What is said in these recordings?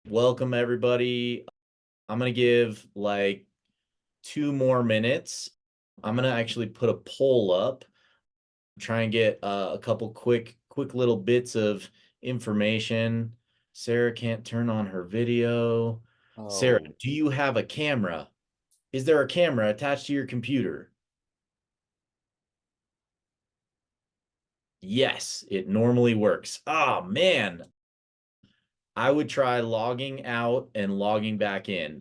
Welcome everybody. I'm gonna give like 2 more minutes. I'm gonna actually put a poll up, try and get a couple quick little bits of information. Sarah can't turn on her video. Sarah, Oh, do you have a camera? Is there a camera attached to your computer? Yes, it normally works. Oh man, I would try logging out and logging back in.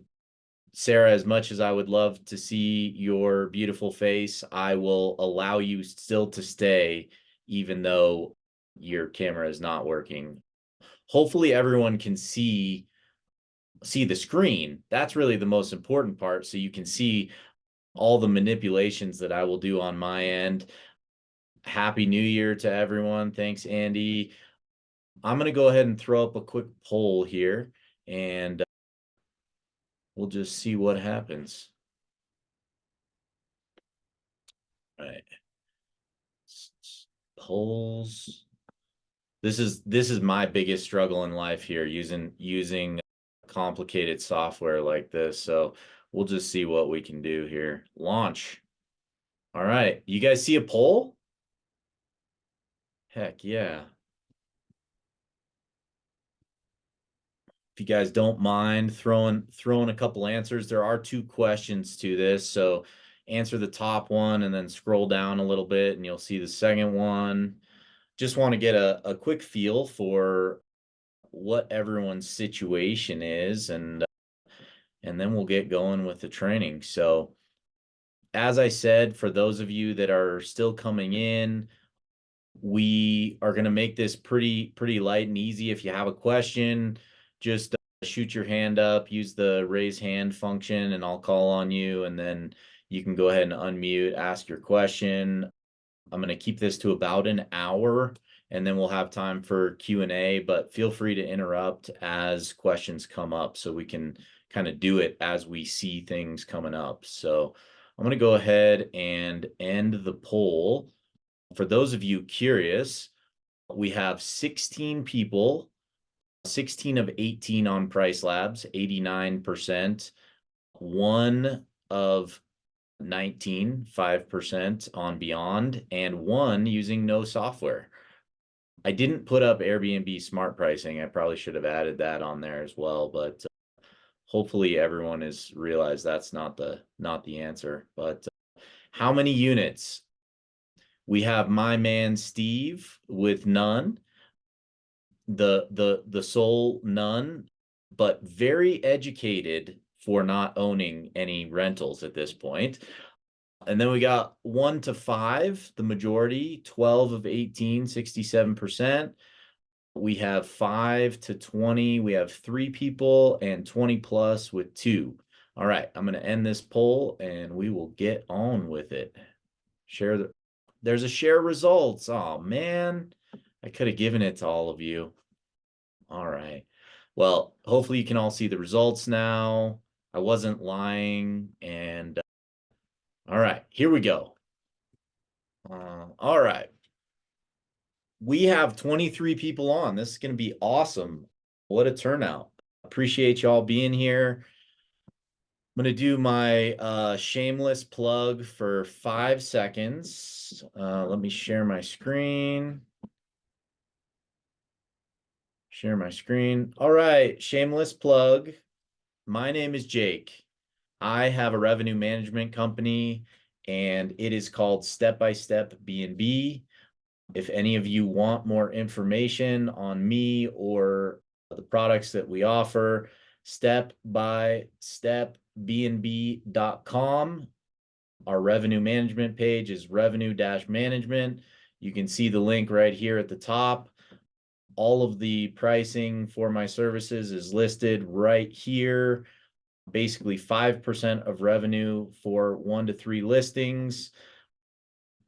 Sarah, as much as I would love to see your beautiful face, I will allow you still to stay, even though your camera is not working. Hopefully everyone can see the screen. That's really the most important part, so you can see all the manipulations that I will do on my end. Happy New Year to everyone. Thanks, Andy. I'm going to go ahead and throw up a quick poll here, and we'll just see what happens. All right. Polls. This is my biggest struggle in life here, using complicated software like this. So we'll just see what we can do here. Launch. All right. You guys see a poll? Heck yeah. If you guys don't mind throwing a couple answers, there are 2 questions to this. So answer the top one and then scroll down a little bit and you'll see the second one. Just want to get a quick feel for what everyone's situation is, and then we'll get going with the training. So as I said, for those of you that are still coming in, we are going to make this pretty light and easy. If you have a question, just shoot your hand up, use the raise hand function, and I'll call on you, and then you can go ahead and unmute, ask your question. I'm going to keep this to about an hour, and then we'll have time for Q&A, but feel free to interrupt as questions come up so we can kind of do it as we see things coming up. So I'm going to go ahead and end the poll. For those of you curious, we have 16 people, 16 of 18 on Price Labs, 89%, 1 of 19, 5% on Beyond, and 1 using no software. I didn't put up Airbnb smart pricing. I probably should have added that on there as well, but hopefully everyone has realized that's not the answer. But how many units? We have my man Steve with none, the sole none, but very educated for not owning any rentals at this point. And then we got 1 to 5, the majority, 12 of 18, 67%. We have 5 to 20. We have 3 people, and 20 plus with 2. All right, I'm going to end this poll and we will get on with it. There's a share results. Oh man, I could have given it to all of you. All right. Well, hopefully you can all see the results now. I wasn't lying. And all right, here we go. All right. We have 23 people on. This is going to be awesome. What a turnout. Appreciate y'all being here. I'm going to do my shameless plug for 5 seconds. Let me share my screen. Share my screen. All right, shameless plug. My name is Jake. I have a revenue management company and it is called Step by Step B&B. If any of you want more information on me or the products that we offer, stepbystepbnb.com. Our revenue management page is revenue-management. You can see the link right here at the top. All of the pricing for my services is listed right here. Basically 5% of revenue for 1 to 3 listings.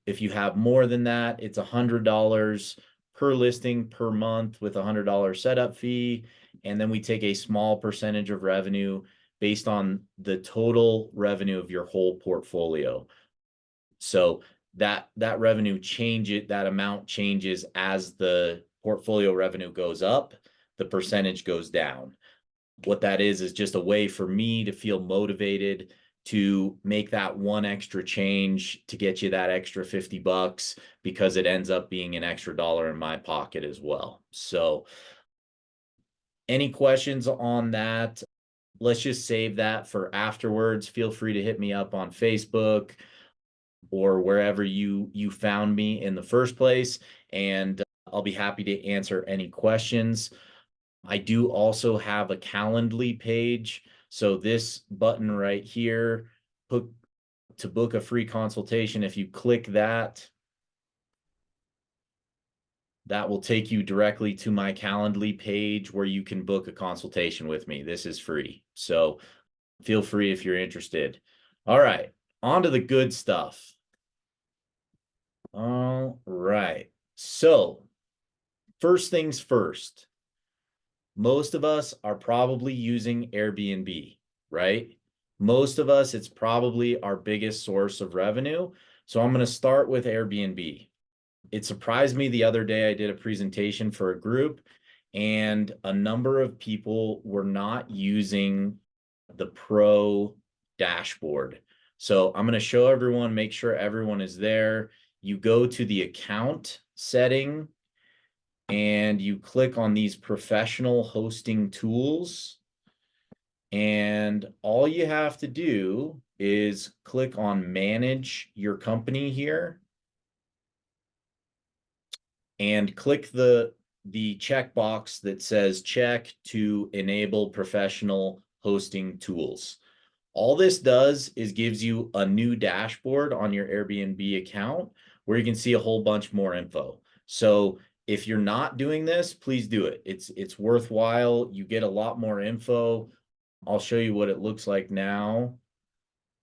If you have more than that, it's $100 per listing per month with a $100 setup fee. And then we take a small percentage of revenue based on the total revenue of your whole portfolio. So that revenue that amount changes as the portfolio revenue goes up, the percentage goes down. What that is just a way for me to feel motivated to make that one extra change to get you that extra $50 because it ends up being an extra dollar in my pocket as well. So any questions on that? Let's just save that for afterwards. Feel free to hit me up on Facebook or wherever you found me in the first place, and I'll be happy to answer any questions. I do also have a Calendly page. So this button right here, to book a free consultation, if you click that, that will take you directly to my Calendly page where you can book a consultation with me. This is free. So feel free if you're interested. All right, on to the good stuff. All right. So first things first, most of us are probably using Airbnb, right? Most of us, it's probably our biggest source of revenue. So I'm going to start with Airbnb. It surprised me the other day. I did a presentation for a group, and a number of people were not using the Pro dashboard. So I'm going to show everyone, make sure everyone is there. You go to the account setting and you click on these professional hosting tools. And all you have to do is click on manage your company here and click the checkbox that says check to enable professional hosting tools. All this does is gives you a new dashboard on your Airbnb account where you can see a whole bunch more info. So if you're not doing this, please do it. It's worthwhile. You get a lot more info. I'll show you what it looks like now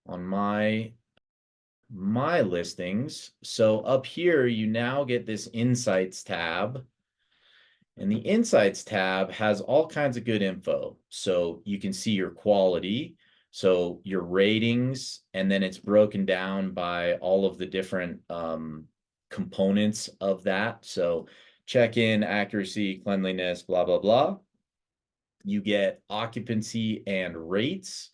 on my listings. So up here, you now get this Insights tab. And the Insights tab has all kinds of good info. So you can see your quality, so your ratings, and then it's broken down by all of the different components of that. So check-in, accuracy, cleanliness, blah, blah, blah. You get occupancy and rates.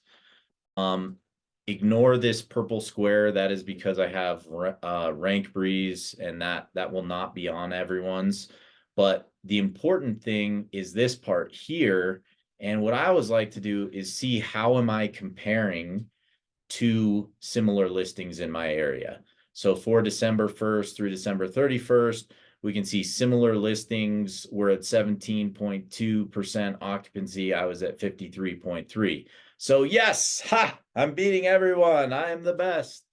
Ignore this purple square. That is because I have RankBreeze, and that will not be on everyone's. But the important thing is this part here. And what I always like to do is see how am I comparing to similar listings in my area. So for December 1st through December 31st, we can see similar listings. We're at 17.2% occupancy. I was at 53.3. So yes, I'm beating everyone. I am the best.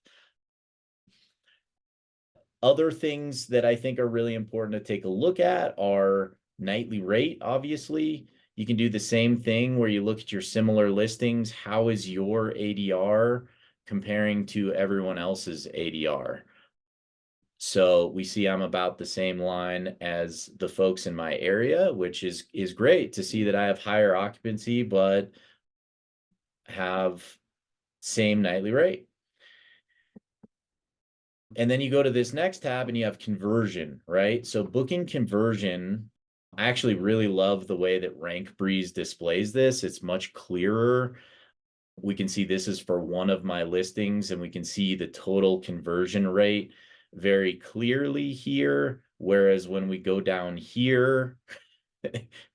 Other things that I think are really important to take a look at are nightly rate, obviously. You can do the same thing where you look at your similar listings. How is your ADR comparing to everyone else's ADR? So we see I'm about the same line as the folks in my area, which is great to see that I have higher occupancy, but have same nightly rate. And then you go to this next tab and you have conversion, right? So booking conversion, I actually really love the way that RankBreeze displays this. It's much clearer. We can see this is for one of my listings, and we can see the total conversion rate very clearly here. Whereas when we go down here,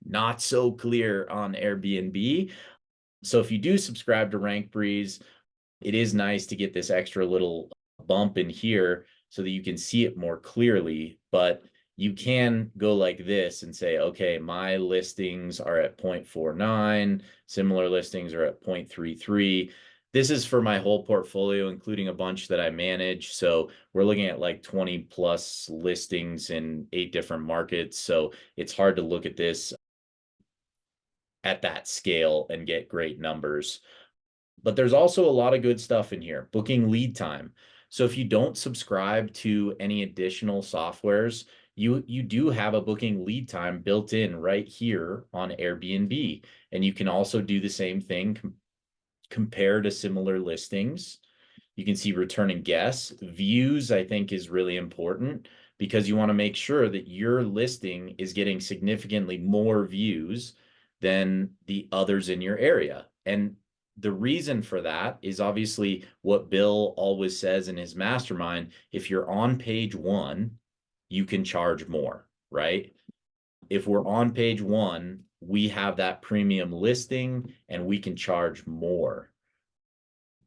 not so clear on Airbnb. So if you do subscribe to RankBreeze, it is nice to get this extra little bump in here so that you can see it more clearly. But you can go like this and say, okay, my listings are at 0.49, similar listings are at 0.33. This is for my whole portfolio, including a bunch that I manage. So we're looking at like 20 plus listings in 8 different markets. So it's hard to look at this at that scale and get great numbers. But there's also a lot of good stuff in here. Booking lead time. So if you don't subscribe to any additional softwares, you do have a booking lead time built in right here on Airbnb. And you can also do the same thing, compare to similar listings. You can see returning guests. Views, I think, is really important because you want to make sure that your listing is getting significantly more views than the others in your area. And the reason for that is obviously what Bill always says in his mastermind. If you're on page one, you can charge more, right? If we're on page one, we have that premium listing and we can charge more.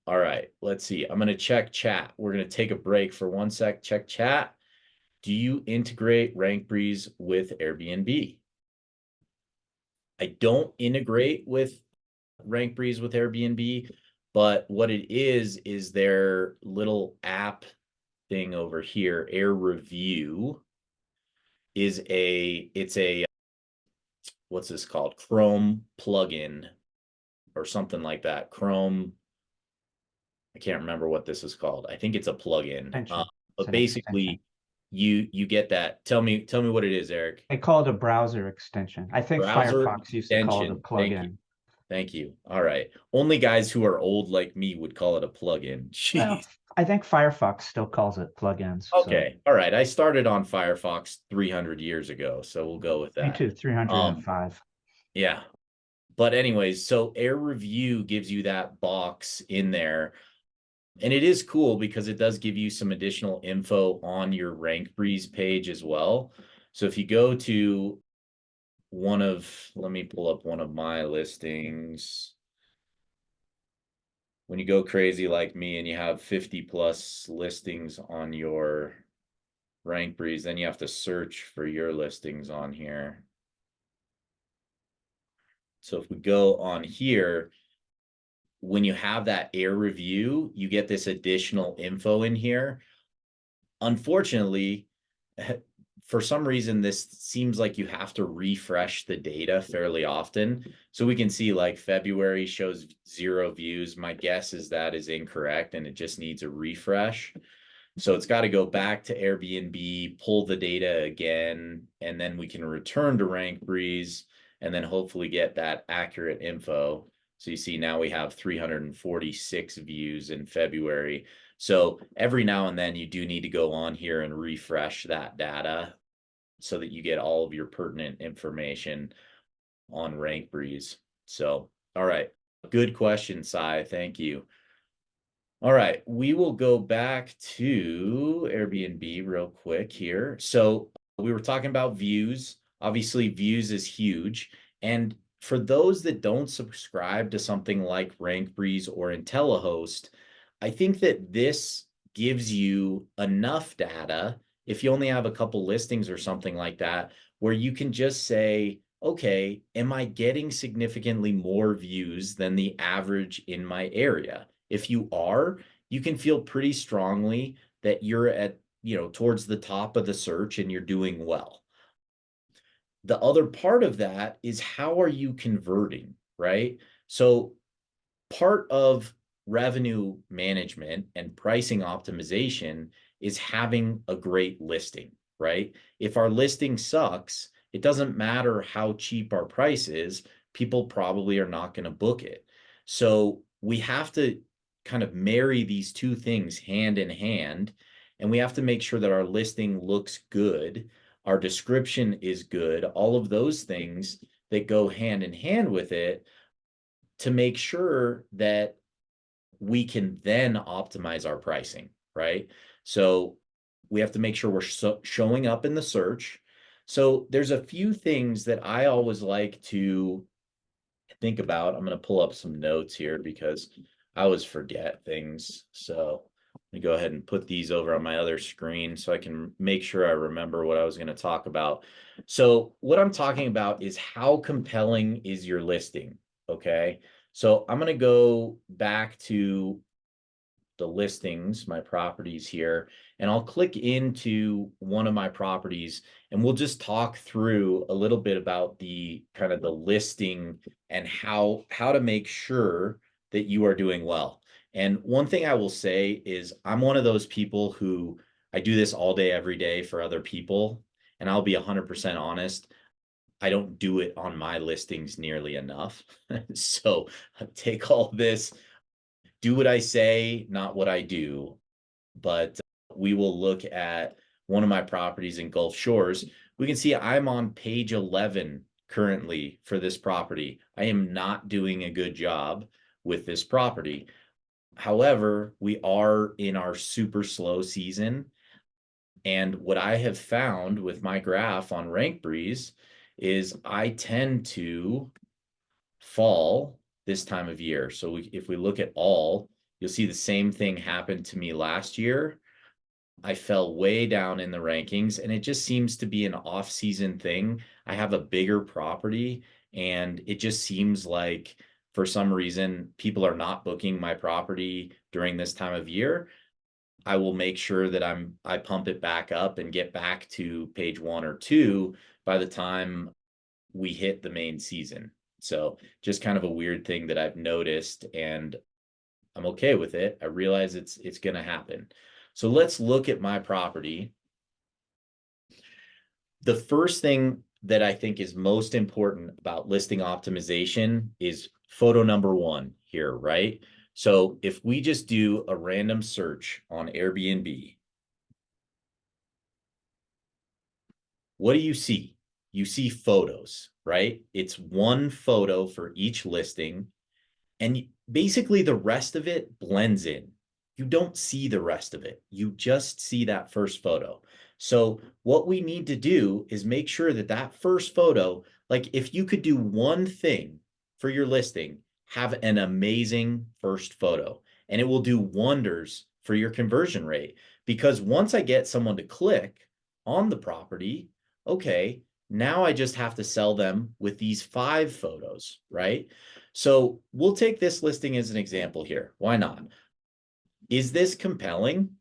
All right, let's see. I'm going to check chat. We're going to take a break for 1 sec. Check chat. Do you integrate RankBreeze with Airbnb? I don't integrate with RankBreeze with Airbnb, but what it is their little app thing over here, Air Review, is it's a, what's this called? Chrome plugin or something like that. Chrome, I can't remember what this is called. I think it's a plugin. But basically you get that. Tell me what it is, Eric. They call it a browser extension. I think Browser Firefox used to call it a extension. plugin. Thank you. All right. Only guys who are old like me would call it a plugin. Well, Jeez. I think Firefox still calls it plugins. Okay. All right. I started on Firefox 300 years ago, so we'll go with Me that. too, 305. Yeah. But anyways, so Air Review gives you that box in there. And it is cool because it does give you some additional info on your RankBreeze page as well. So if you go to let me pull up one of my listings. When you go crazy like me and you have 50 plus listings on your RankBreeze, then you have to search for your listings on here. So if we go on here, when you have that Air Review, you get this additional info in here. Unfortunately, for some reason, this seems like you have to refresh the data fairly often. So we can see like February shows 0 views. My guess is that is incorrect and it just needs a refresh. So it's got to go back to Airbnb, pull the data again, and then we can return to RankBreeze and then hopefully get that accurate info. So you see now we have 346 views in February. So every now and then you do need to go on here and refresh that data so that you get all of your pertinent information on RankBreeze. So, all right. Good question, Sai. Thank you. All right. We will go back to Airbnb real quick here. So we were talking about views. Obviously, views is huge. And for those that don't subscribe to something like RankBreeze or IntelliHost, I think that this gives you enough data, if you only have a couple listings or something like that, where you can just say, okay, am I getting significantly more views than the average in my area? If you are, you can feel pretty strongly that you're at, towards the top of the search and you're doing well. The other part of that is how are you converting, right? So part of revenue management and pricing optimization is having a great listing, right? If our listing sucks, it doesn't matter how cheap our price is, people probably are not going to book it. So we have to kind of marry these two things hand in hand, and we have to make sure that our listing looks good, our description is good, all of those things that go hand in hand with it to make sure that we can then optimize our pricing, right? So we have to make sure we're showing up in the search. So there's a few things that I always like to think about. I'm going to pull up some notes here because I always forget things. So let me go ahead and put these over on my other screen so I can make sure I remember what I was going to talk about. So what I'm talking about is how compelling is your listing, okay? So I'm going to go back to the listings, my properties here, and I'll click into one of my properties and we'll just talk through a little bit about the kind of the listing and how to make sure that you are doing well. And one thing I will say is I'm one of those people who I do this all day, every day for other people. And I'll be 100% honest. I don't do it on my listings nearly enough. So take all this, do what I say, not what I do. But we will look at one of my properties in Gulf Shores. We can see I'm on page 11 currently for this property. I am not doing a good job with this property. However, we are in our super slow season. And what I have found with my graph on RankBreeze is I tend to fall this time of year. So if we look at all, you'll see the same thing happened to me last year. I fell way down in the rankings, and it just seems to be an off-season thing. I have a bigger property, and it just seems like for some reason people are not booking my property during this time of year. I will make sure that I pump it back up and get back to page 1 or 2 by the time we hit the main season. So just kind of a weird thing that I've noticed, and I'm okay with it. I realize it's going to happen. So let's look at my property. The first thing that I think is most important about listing optimization is photo number 1 here, right? So if we just do a random search on Airbnb, what do you see? You see photos, right? It's one photo for each listing, and basically the rest of it blends in. You don't see the rest of it. You just see that first photo. So what we need to do is make sure that that first photo, like if you could do one thing for your listing, have an amazing first photo, and it will do wonders for your conversion rate. Because once I get someone to click on the property, okay, now I just have to sell them with these 5 photos, right? So we'll take this listing as an example here. Why not? Is this compelling?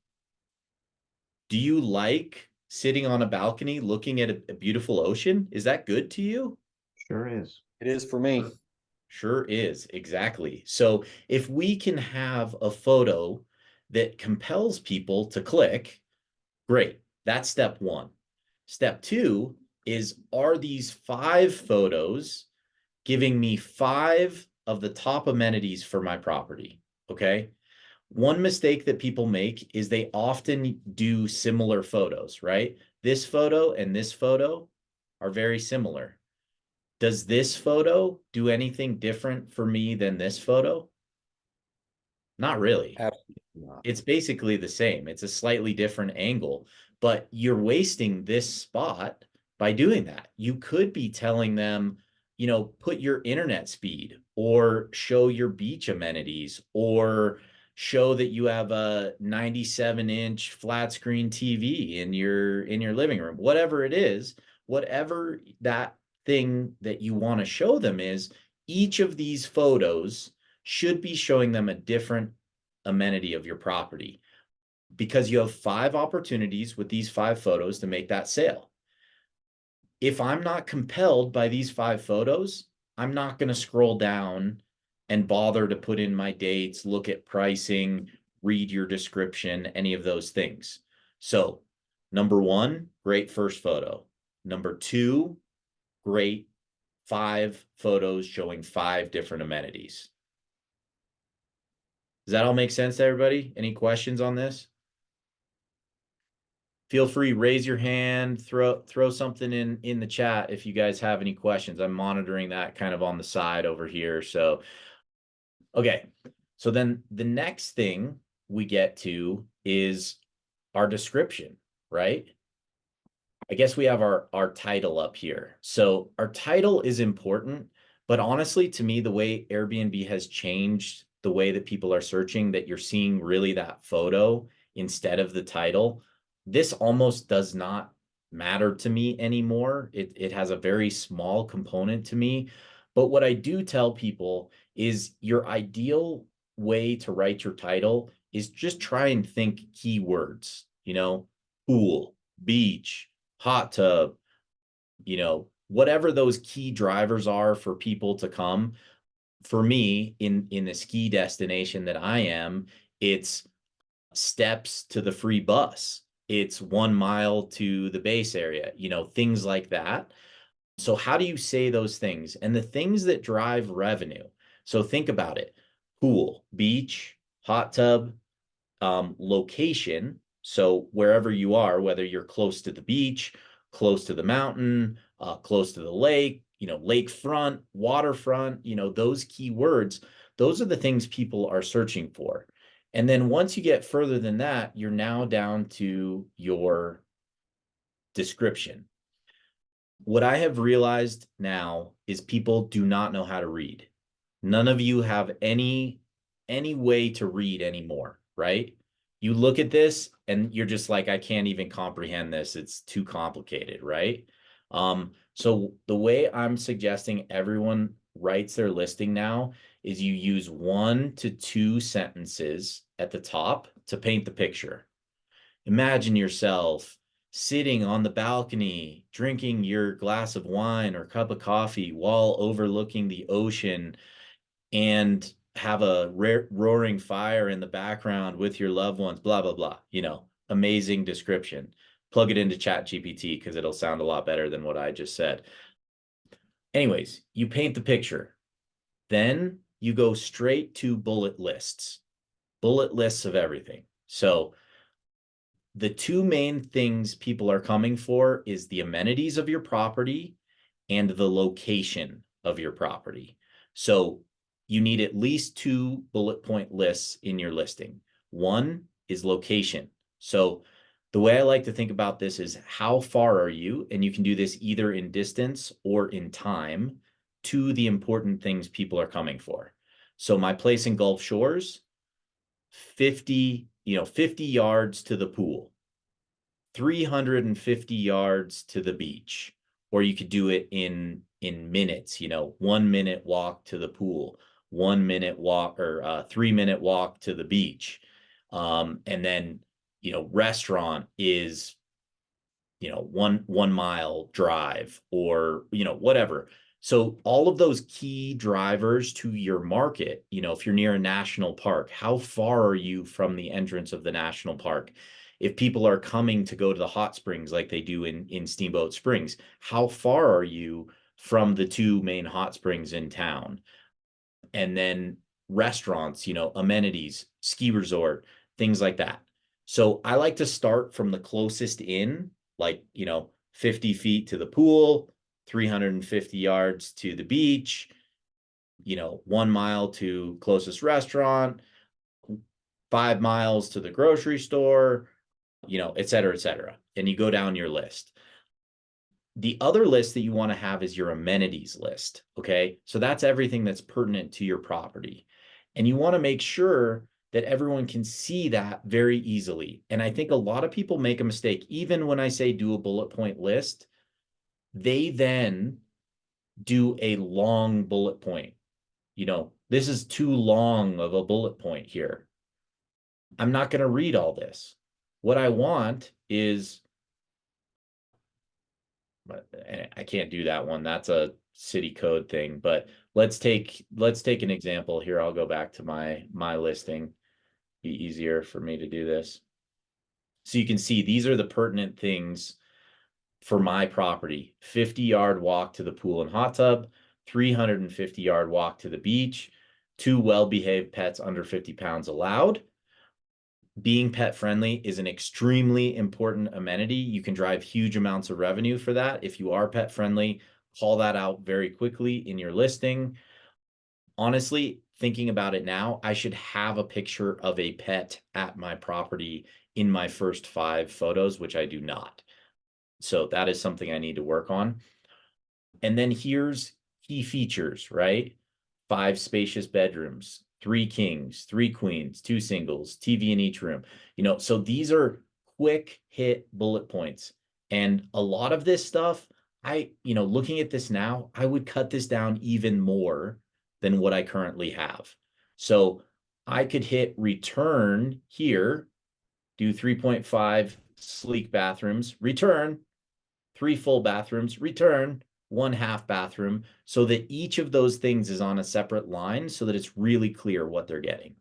Do you like sitting on a balcony looking at a beautiful ocean? Is that good to you? Sure is. It is for me. Sure is, exactly. So if we can have a photo that compels people to click, great. That's step 1. Step 2 is, are these 5 photos giving me 5 of the top amenities for my property? Okay. One mistake that people make is they often do similar photos, right? This photo and this photo are very similar. Does this photo do anything different for me than this photo? Not really. Absolutely not. It's basically the same. It's a slightly different angle, but you're wasting this spot by doing that. You could be telling them, you know, put your internet speed, or show your beach amenities, or show that you have a 97-inch flat screen TV in your living room. Whatever it is, whatever that thing that you want to show them is, each of these photos should be showing them a different amenity of your property, because you have 5 opportunities with these 5 photos to make that sale. If I'm not compelled by these 5 photos, I'm not going to scroll down and bother to put in my dates, look at pricing, read your description, any of those things. So number 1, great first photo. Number 2, great 5 photos showing 5 different amenities. Does that all make sense to everybody? Any questions on this? Feel free, raise your hand, throw something in the chat if you guys have any questions. I'm monitoring that kind of on the side over here. So, okay. So then the next thing we get to is our description, right? I guess we have our title up here. So our title is important, but honestly, to me, the way Airbnb has changed the way that people are searching, that you're seeing really that photo instead of the title, this almost does not matter to me anymore. It has a very small component to me. But what I do tell people is, your ideal way to write your title is just try and think keywords, you know, pool, beach, hot tub, you know, whatever those key drivers are for people to come. For me, in the ski destination that I am, it's steps to the free bus. It's 1 mile to the base area, you know, things like that. So how do you say those things? And the things that drive revenue. So think about it: pool, beach, hot tub, location. So wherever you are, whether you're close to the beach, close to the mountain, close to the lake, lakefront, waterfront, those keywords, those are the things people are searching for. And then once you get further than that, you're now down to your description. What I have realized now is people do not know how to read. None of you have any way to read anymore, right? You look at this and you're just like, I can't even comprehend this. It's too complicated, right? So the way I'm suggesting everyone writes their listing now is you use 1 to 2 sentences at the top to paint the picture. Imagine yourself sitting on the balcony, drinking your glass of wine or cup of coffee while overlooking the ocean, and have a roaring fire in the background with your loved ones, blah, blah, blah. Amazing description. Plug it into ChatGPT because it'll sound a lot better than what I just said. Anyways, you paint the picture. Then you go straight to bullet lists of everything. So the two main things people are coming for is the amenities of your property and the location of your property. So you need at least 2 bullet point lists in your listing. One is location. So the way I like to think about this is how far are you? And you can do this either in distance or in time to the important things people are coming for. So my place in Gulf Shores, 50 yards to the pool, 350 yards to the beach. Or you could do it in minutes, 1 minute walk to the pool, 1 minute walk, or 3 minute walk to the beach. And then, restaurant is, 1 mile drive, or, whatever. So all of those key drivers to your market, if you're near a national park, how far are you from the entrance of the national park? If people are coming to go to the hot springs like they do in Steamboat Springs, how far are you from the 2 main hot springs in town? And then restaurants, amenities, ski resort, things like that. So I like to start from the closest in, like, 50 feet to the pool, 350 yards to the beach, 1 mile to closest restaurant, 5 miles to the grocery store, et cetera, et cetera. And you go down your list. The other list that you want to have is your amenities list. Okay. So that's everything that's pertinent to your property. And you want to make sure that everyone can see that very easily. And I think a lot of people make a mistake. Even when I say do a bullet point list, they then do a long bullet point. This is too long of a bullet point here. I'm not going to read all this. What I want is, but I can't do that one. That's a city code thing. But let's take an example here. I'll go back to my listing. Be easier for me to do this. So you can see these are the pertinent things for my property. 50-yard walk to the pool and hot tub, 350-yard walk to the beach, 2 well-behaved pets under 50 pounds allowed. Being pet friendly is an extremely important amenity. You can drive huge amounts of revenue for that. If you are pet friendly, call that out very quickly in your listing. Honestly, thinking about it now, I should have a picture of a pet at my property in my first 5 photos, which I do not. So that is something I need to work on. And then here's key features, right? 5 spacious bedrooms, 3 kings, 3 queens, 2 singles, TV in each room. So these are quick hit bullet points. And a lot of this stuff, looking at this now, I would cut this down even more than what I currently have. So I could hit return here, do 3.5 sleek bathrooms, return 3 full bathrooms, return 1 half bathroom, so that each of those things is on a separate line so that it's really clear what they're getting.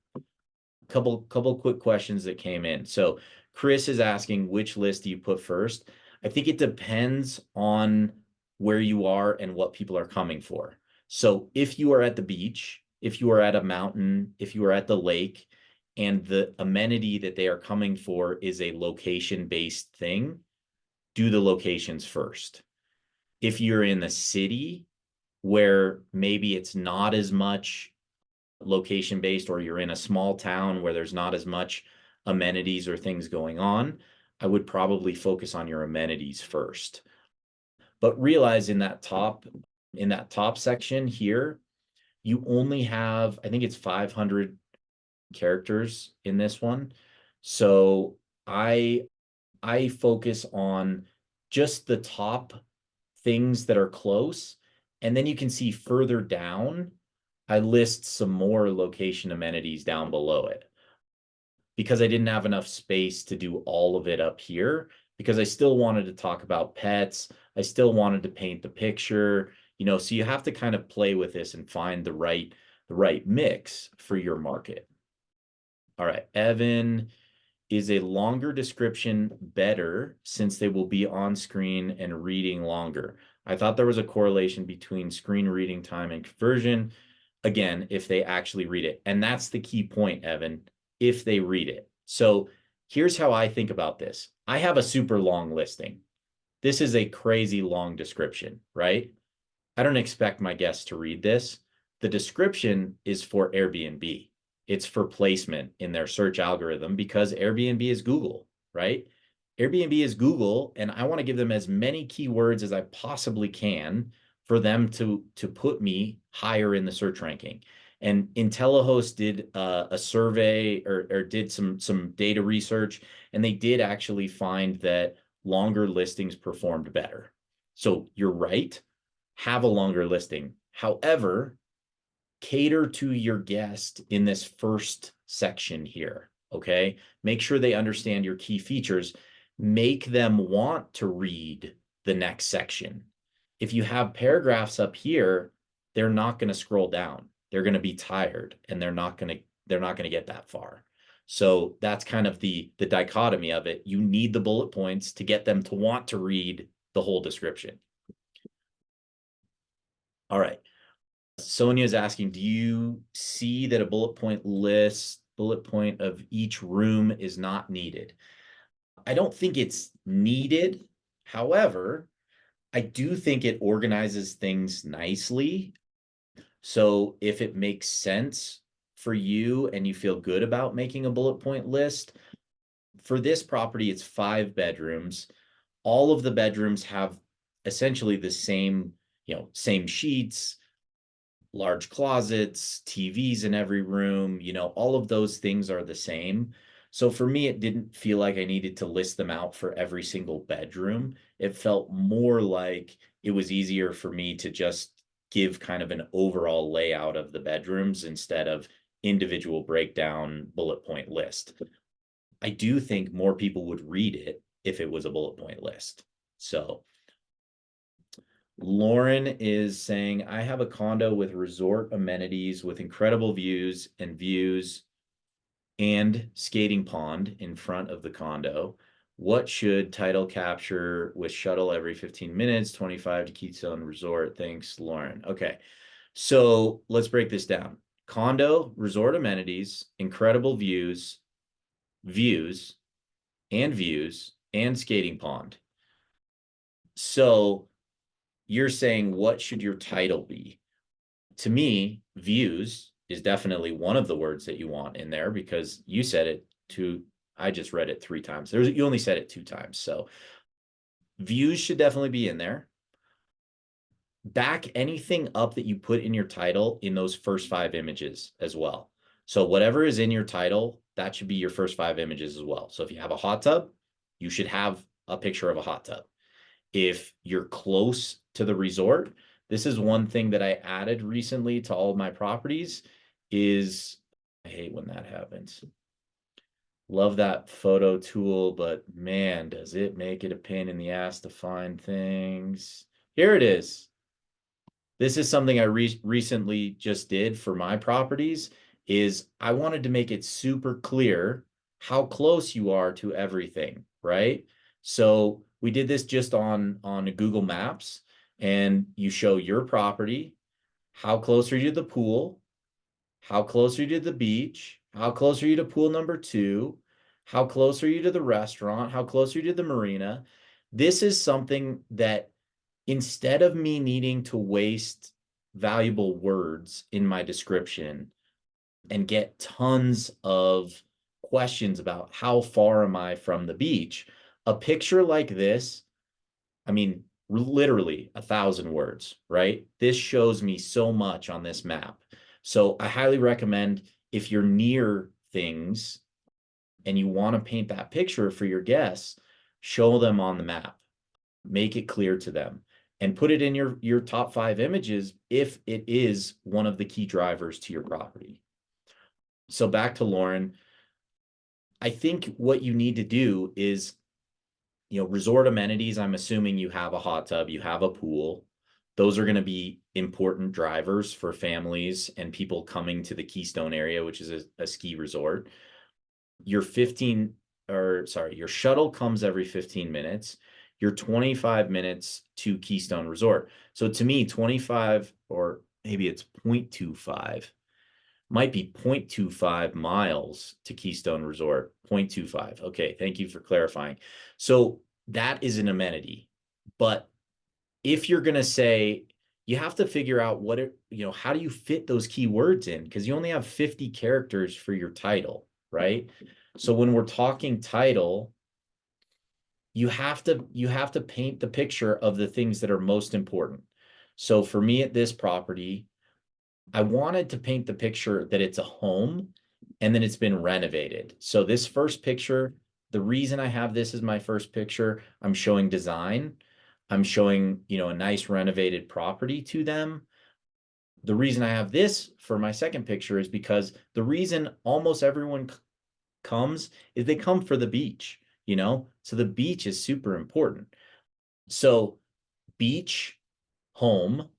Couple quick questions that came in. So Chris is asking, which list do you put first? I think it depends on where you are and what people are coming for. So if you are at the beach, if you are at a mountain, if you are at the lake, and the amenity that they are coming for is a location-based thing, do the locations first. If you're in the city where maybe it's not as much location based, or you're in a small town where there's not as much amenities or things going on, I would probably focus on your amenities first. But realize in that top section here, you only have, I think it's 500 characters in this one. So I focus on just the top things that are close. And then you can see further down, I list some more location amenities down below it, because I didn't have enough space to do all of it up here, because I still wanted to talk about pets. I still wanted to paint the picture, so you have to kind of play with this and find the right mix for your market. All right, Evan, is a longer description better since they will be on screen and reading longer? I thought there was a correlation between screen reading time and conversion. Again, if they actually read it. And that's the key point, Evan, if they read it. So here's how I think about this. I have a super long listing. This is a crazy long description, right? I don't expect my guests to read this. The description is for Airbnb. It's for placement in their search algorithm, because Airbnb is Google, right? Airbnb is Google, and I want to give them as many keywords as I possibly can for them to put me higher in the search ranking. And IntelliHost did a survey or did some data research, and they did actually find that longer listings performed better. So you're right, have a longer listing. However, cater to your guest in this first section here, okay? Make sure they understand your key features. Make them want to read the next section. If you have paragraphs up here, they're not going to scroll down. They're going to be tired, and they're not going to get that far. So that's kind of the dichotomy of it. You need the bullet points to get them to want to read the whole description. All right. Sonia is asking, do you see that a bullet point of each room is not needed? I don't think it's needed. However, I do think it organizes things nicely. So if it makes sense for you and you feel good about making a bullet point list, for this property, it's 5 bedrooms. All of the bedrooms have essentially the same, same sheets, large closets, TVs in every room, all of those things are the same. So for me, it didn't feel like I needed to list them out for every single bedroom. It felt more like it was easier for me to just give kind of an overall layout of the bedrooms instead of individual breakdown bullet point list. I do think more people would read it if it was a bullet point list. So Lauren is saying, I have a condo with resort amenities with incredible views and skating pond in front of the condo. What should title capture with shuttle every 15 minutes, 25 to Keystone Resort? Thanks, Lauren. Okay, so let's break this down. Condo, resort amenities, incredible views, and skating pond. So you're saying, what should your title be? To me, views is definitely one of the words that you want in there, because you said it I just read it 3 times. You only said it 2 times. So views should definitely be in there. Back anything up that you put in your title in those first 5 images as well. So whatever is in your title, that should be your first 5 images as well. So if you have a hot tub, you should have a picture of a hot tub. If you're close to the resort, this is one thing that I added recently to all of my properties is, I hate when that happens. Love that photo tool, but man, does it make it a pain in the ass to find things. Here it is. This is something I recently just did for my properties, is I wanted to make it super clear how close you are to everything, right? So we did this just on Google Maps, and you show your property, how close are you to the pool, how close are you to the beach, how close are you to pool number 2, how close are you to the restaurant, how close are you to the marina. This is something that, instead of me needing to waste valuable words in my description and get tons of questions about how far am I from the beach, a picture like this, I mean, literally 1,000 words, right? This shows me so much on this map. So I highly recommend, if you're near things and you want to paint that picture for your guests, show them on the map, make it clear to them, and put it in your top 5 images if it is one of the key drivers to your property. So back to Lauren, I think what you need to do is, resort amenities. I'm assuming you have a hot tub, you have a pool. Those are going to be important drivers for families and people coming to the Keystone area, which is a ski resort. Your shuttle comes every 15 minutes. You're 25 minutes to Keystone Resort. So to me, 25, or maybe it's 0.25, might be 0.25 miles to Keystone Resort. 0.25. Okay, thank you for clarifying. So that is an amenity. But if you're going to say, you have to figure out how do you fit those keywords in? Because you only have 50 characters for your title, right? So when we're talking title, you have to paint the picture of the things that are most important. So for me at this property, I wanted to paint the picture that it's a home and then it's been renovated. So this first picture, the reason I have this as my first picture, I'm showing design. I'm showing, a nice renovated property to them. The reason I have this for my second picture is because the reason almost everyone comes is they come for the beach, so the beach is super important. So beach, home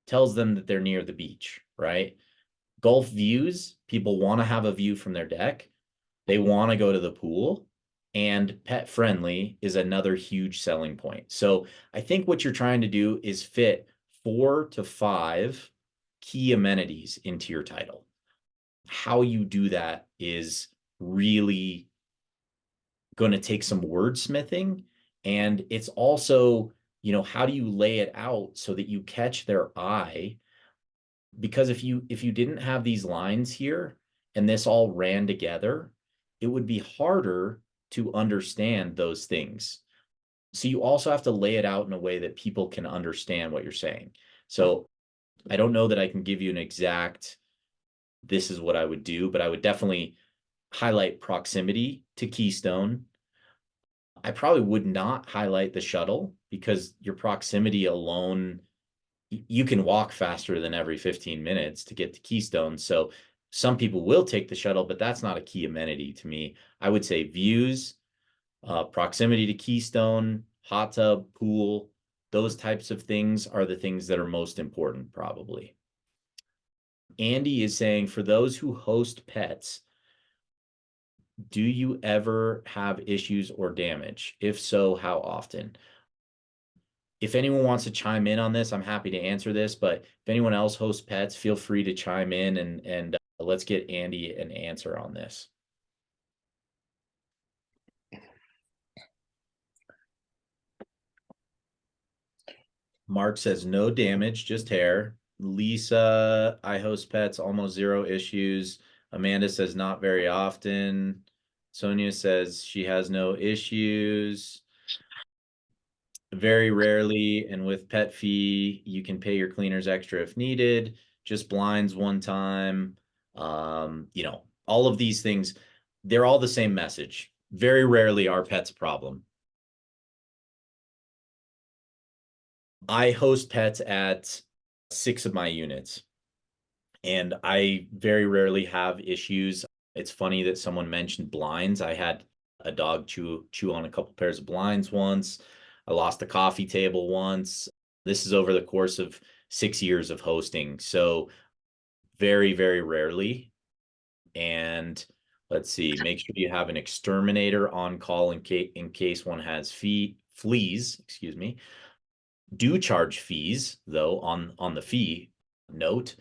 tells them that they're near the beach, right? Gulf views, people want to have a view from their deck. They want to go to the pool, and pet friendly is another huge selling point. So I think what you're trying to do is fit 4 to 5 key amenities into your title. How you do that is really going to take some wordsmithing, and it's also, how do you lay it out so that you catch their eye? Because if you didn't have these lines here and this all ran together, it would be harder to understand those things. So you also have to lay it out in a way that people can understand what you're saying. So I don't know that I can give you an exact, this is what I would do, but I would definitely highlight proximity to Keystone. I probably would not highlight the shuttle, because your proximity alone, you can walk faster than every 15 minutes to get to Keystone. So some people will take the shuttle, but that's not a key amenity to me. I would say views, proximity to Keystone, hot tub, pool, those types of things are the things that are most important, probably. Andy is saying, for those who host pets, do you ever have issues or damage? If so, how often? If anyone wants to chime in on this, I'm happy to answer this, but if anyone else hosts pets, feel free to chime in, and let's get Andy an answer on this. Mark says no damage, just hair. Lisa, I host pets, almost 0 issues. Amanda says not very often. Sonia says she has no issues. Very rarely, and with pet fee, you can pay your cleaners extra if needed. Just blinds one time. All of these things, they're all the same message. Very rarely are pets a problem. I host pets at 6 of my units, and I very rarely have issues. It's funny that someone mentioned blinds. I had a dog chew on a couple pairs of blinds once. I lost a coffee table once. This is over the course of 6 years of hosting. So very, very rarely. And let's see, make sure you have an exterminator on call in case one has fleas, excuse me. Do charge fees, though, on the fee note.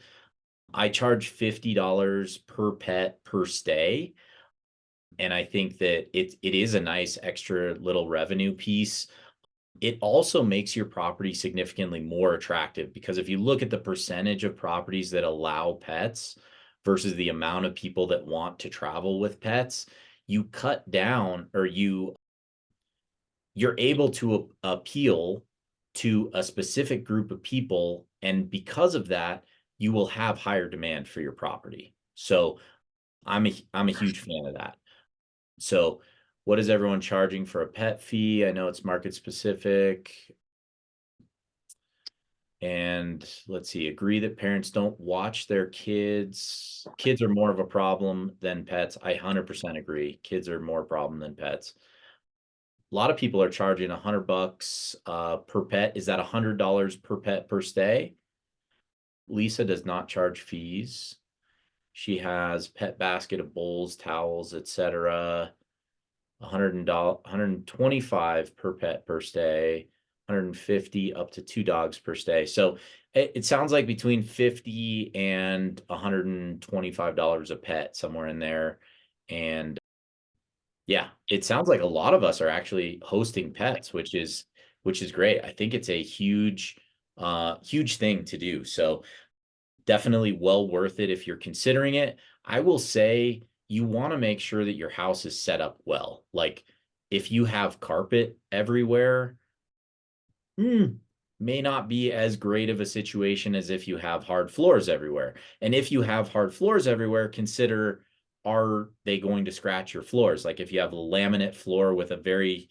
I charge $50 per pet per stay. And I think that it is a nice extra little revenue piece. it also makes your property significantly more attractive, because if you look at the percentage of properties that allow pets versus the amount of people that want to travel with pets, you cut down, or you're able to appeal to a specific group of people, and because of that, you will have higher demand for your property. So I'm a huge fan of that. So what is everyone charging for a pet fee? I know it's market specific. And let's see, agree that parents don't watch their kids. Kids are more of a problem than pets. I 100% agree. Kids are more problem than pets. A lot of people are charging $100 per pet. Is that $100 per pet per stay? Lisa does not charge fees. She has pet basket of bowls, towels, etc. $125 per pet per stay, 150 up to 2 dogs per stay. So it sounds like between 50 and $125 a pet, somewhere in there. And yeah, it sounds like a lot of us are actually hosting pets, which is great. I think it's a huge thing to do. So definitely well worth it if you're considering it. I will say you want to make sure that your house is set up well. Like if you have carpet everywhere, may not be as great of a situation as if you have hard floors everywhere. And if you have hard floors everywhere, consider, are they going to scratch your floors? Like if you have a laminate floor with a very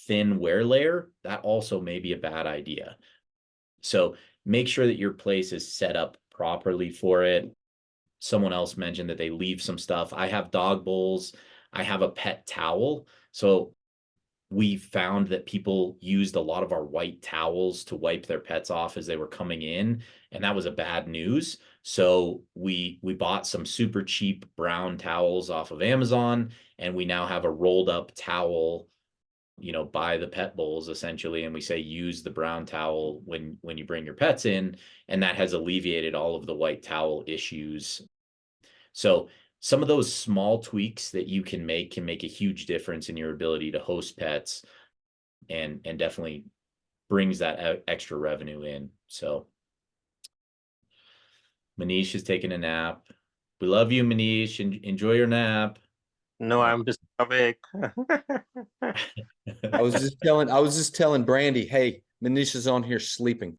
thin wear layer, that also may be a bad idea. So make sure that your place is set up properly for it. Someone else mentioned that they leave some stuff. I have dog bowls. I have a pet towel. So we found that people used a lot of our white towels to wipe their pets off as they were coming in, and that was a bad news. So we bought some super cheap brown towels off of Amazon, and we now have a rolled up towel, by the pet bowls essentially, and we say use the brown towel when you bring your pets in, and that has alleviated all of the white towel issues. So some of those small tweaks that you can make a huge difference in your ability to host pets, and definitely brings that extra revenue in. So Manish is taking a nap. We love you, Manish, and enjoy your nap. No, I'm just awake. I was just telling Brandy, hey, Manish is on here sleeping.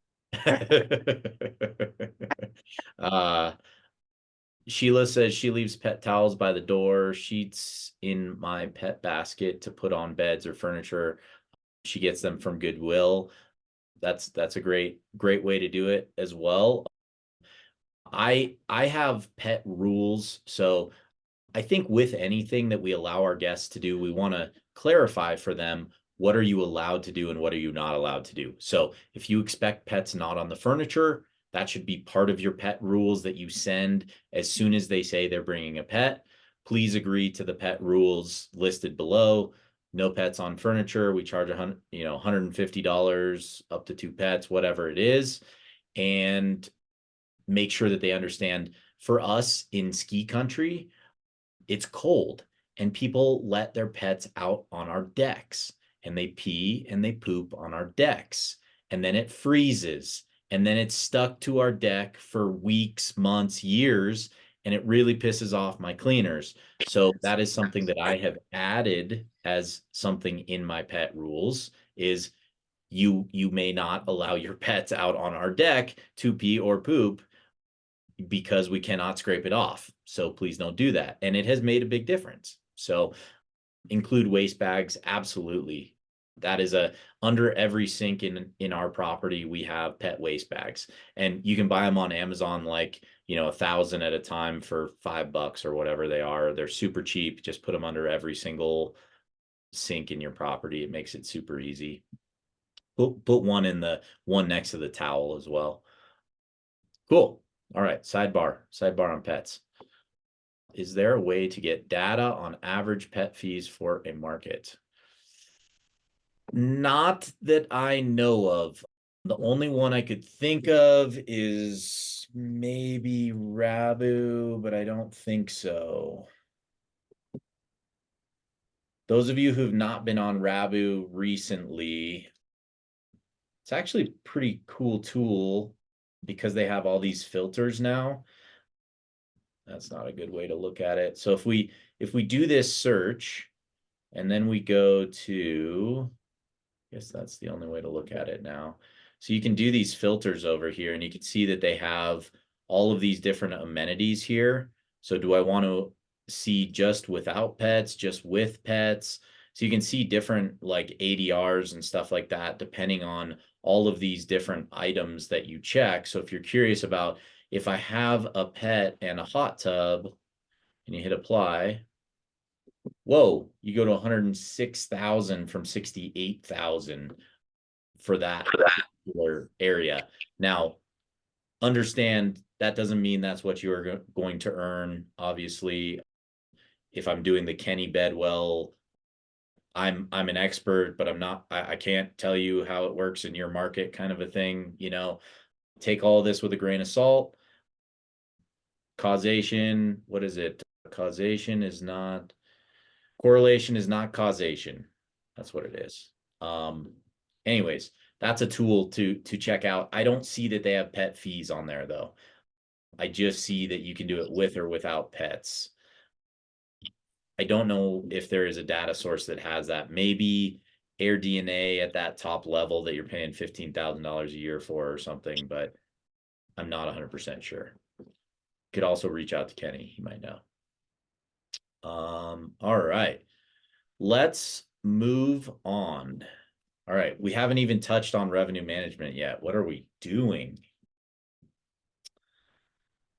uh Sheila says she leaves pet towels by the door, sheets in my pet basket to put on beds or furniture. She gets them from Goodwill. That's a great way to do it as well. I have pet rules, so I think with anything that we allow our guests to do, we want to clarify for them, what are you allowed to do and what are you not allowed to do. So if you expect pets not on the furniture, that should be part of your pet rules that you send as soon as they say they're bringing a pet. Please agree to the pet rules listed below. No pets on furniture. We charge $150 up to 2 pets, whatever it is. And make sure that they understand, for us in ski country, it's cold and people let their pets out on our decks, and they pee and they poop on our decks, and then it freezes, and then it's stuck to our deck for weeks, months, years, and it really pisses off my cleaners. So that is something that I have added as something in my pet rules, is you may not allow your pets out on our deck to pee or poop, because we cannot scrape it off. So please don't do that. And it has made a big difference. So include waste bags. Absolutely. That is under every sink in our property, we have pet waste bags, and you can buy them on Amazon, like, 1,000 at a time for $5 or whatever they are. They're super cheap. Just put them under every single sink in your property. It makes it super easy. Put one in the one next to the towel as well. Cool. All right, sidebar on pets. Is there a way to get data on average pet fees for a market? Not that I know of. The only one I could think of is maybe Rabu, but I don't think so. Those of you who've not been on Rabu recently, It's actually a pretty cool tool because they have all these filters now. That's not a good way to look at it. So if we do this search and then we go to, I guess that's the only way to look at it now. So you can do these filters over here and you can see that they have all of these different amenities here. So do I want to see just without pets, just with pets? So you can see different like ADRs and stuff like that, depending on all of these different items that you check. So if you're curious about if I have a pet and a hot tub and you hit apply, whoa, you go to 106,000 from 68,000 for that particular area. Now, understand that doesn't mean that's what you're going to earn. Obviously, if I'm doing the Kenny Bedwell, I'm an expert, but I'm not, I can't tell you how it works in your market kind of a thing, you know. Take all this with a grain of salt. Causation, what is it? Causation is not, correlation is not causation. That's what it is. Anyways, that's a tool to check out. I don't see that they have pet fees on there though. I just see that you can do it with or without pets. I don't know if there is a data source that has that. Maybe AirDNA at that top level that you're paying $15,000 a year for or something, but I'm not 100% sure. Could also reach out to Kenny, he might know. All right, let's move on. All right, we haven't even touched on revenue management yet. What are we doing?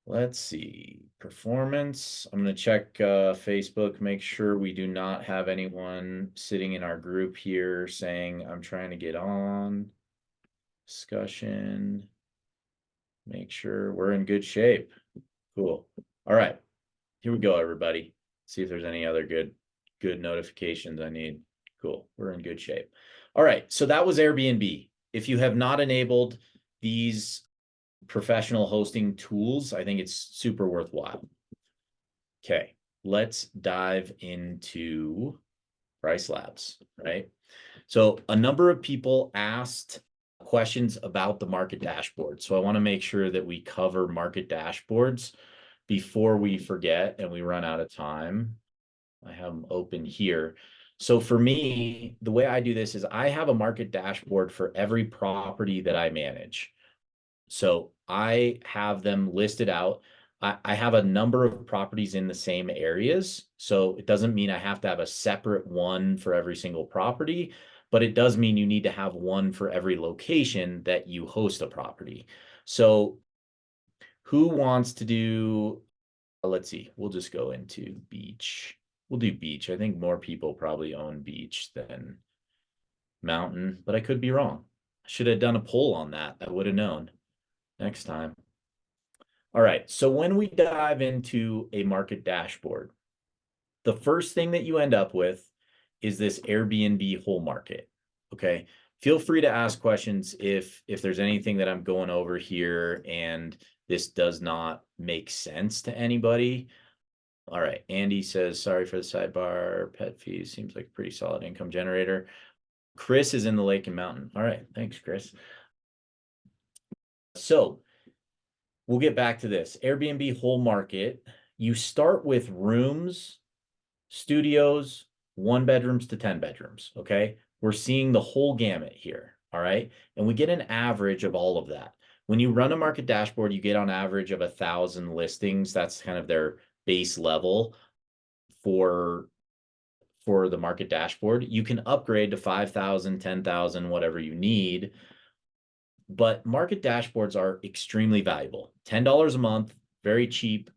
Let's see, performance. I'm going to check Facebook, make sure we do not have anyone sitting in our group here saying, I'm trying to get on. Discussion. Make sure we're in good shape. Cool. All right, here we go, everybody. See if there's any other good notifications I need. Cool, we're in good shape. All right, so that was Airbnb. If you have not enabled these professional hosting tools, I think it's super worthwhile. Okay, let's dive into Price Labs, right? So a number of people asked questions about the market dashboard. So I want to make sure that we cover market dashboards before we forget and we run out of time. I have them open here. So for me, the way I do this is I have a market dashboard for every property that I manage. So I have them listed out. I have a number of properties in the same areas. So it doesn't mean I have to have a separate one for every single property, but it does mean you need to have one for every location that you host a property. So who wants to do, let's see, we'll just go into beach. We'll do beach. I think more people probably own beach than mountain, but I could be wrong. I should have done a poll on that. I would have known next time. All right, so when we dive into a market dashboard, the first thing that you end up with is this Airbnb whole market, okay? Feel free to ask questions if there's anything that I'm going over here and this does not make sense to anybody. All right, Andy says, sorry for the sidebar, pet fees, seems like a pretty solid income generator. Chris is in the Lake and Mountain. All right, thanks, Chris. So we'll get back to this. Airbnb whole market, you start with rooms, studios, 1 bedrooms to 10 bedrooms, okay? We're seeing the whole gamut here, all right? And we get an average of all of that. When you run a market dashboard, you get on average of 1,000 listings. That's kind of their base level for the market dashboard. You can upgrade to 5,000, 10,000, whatever you need. But market dashboards are extremely valuable. $10 a month, very cheap.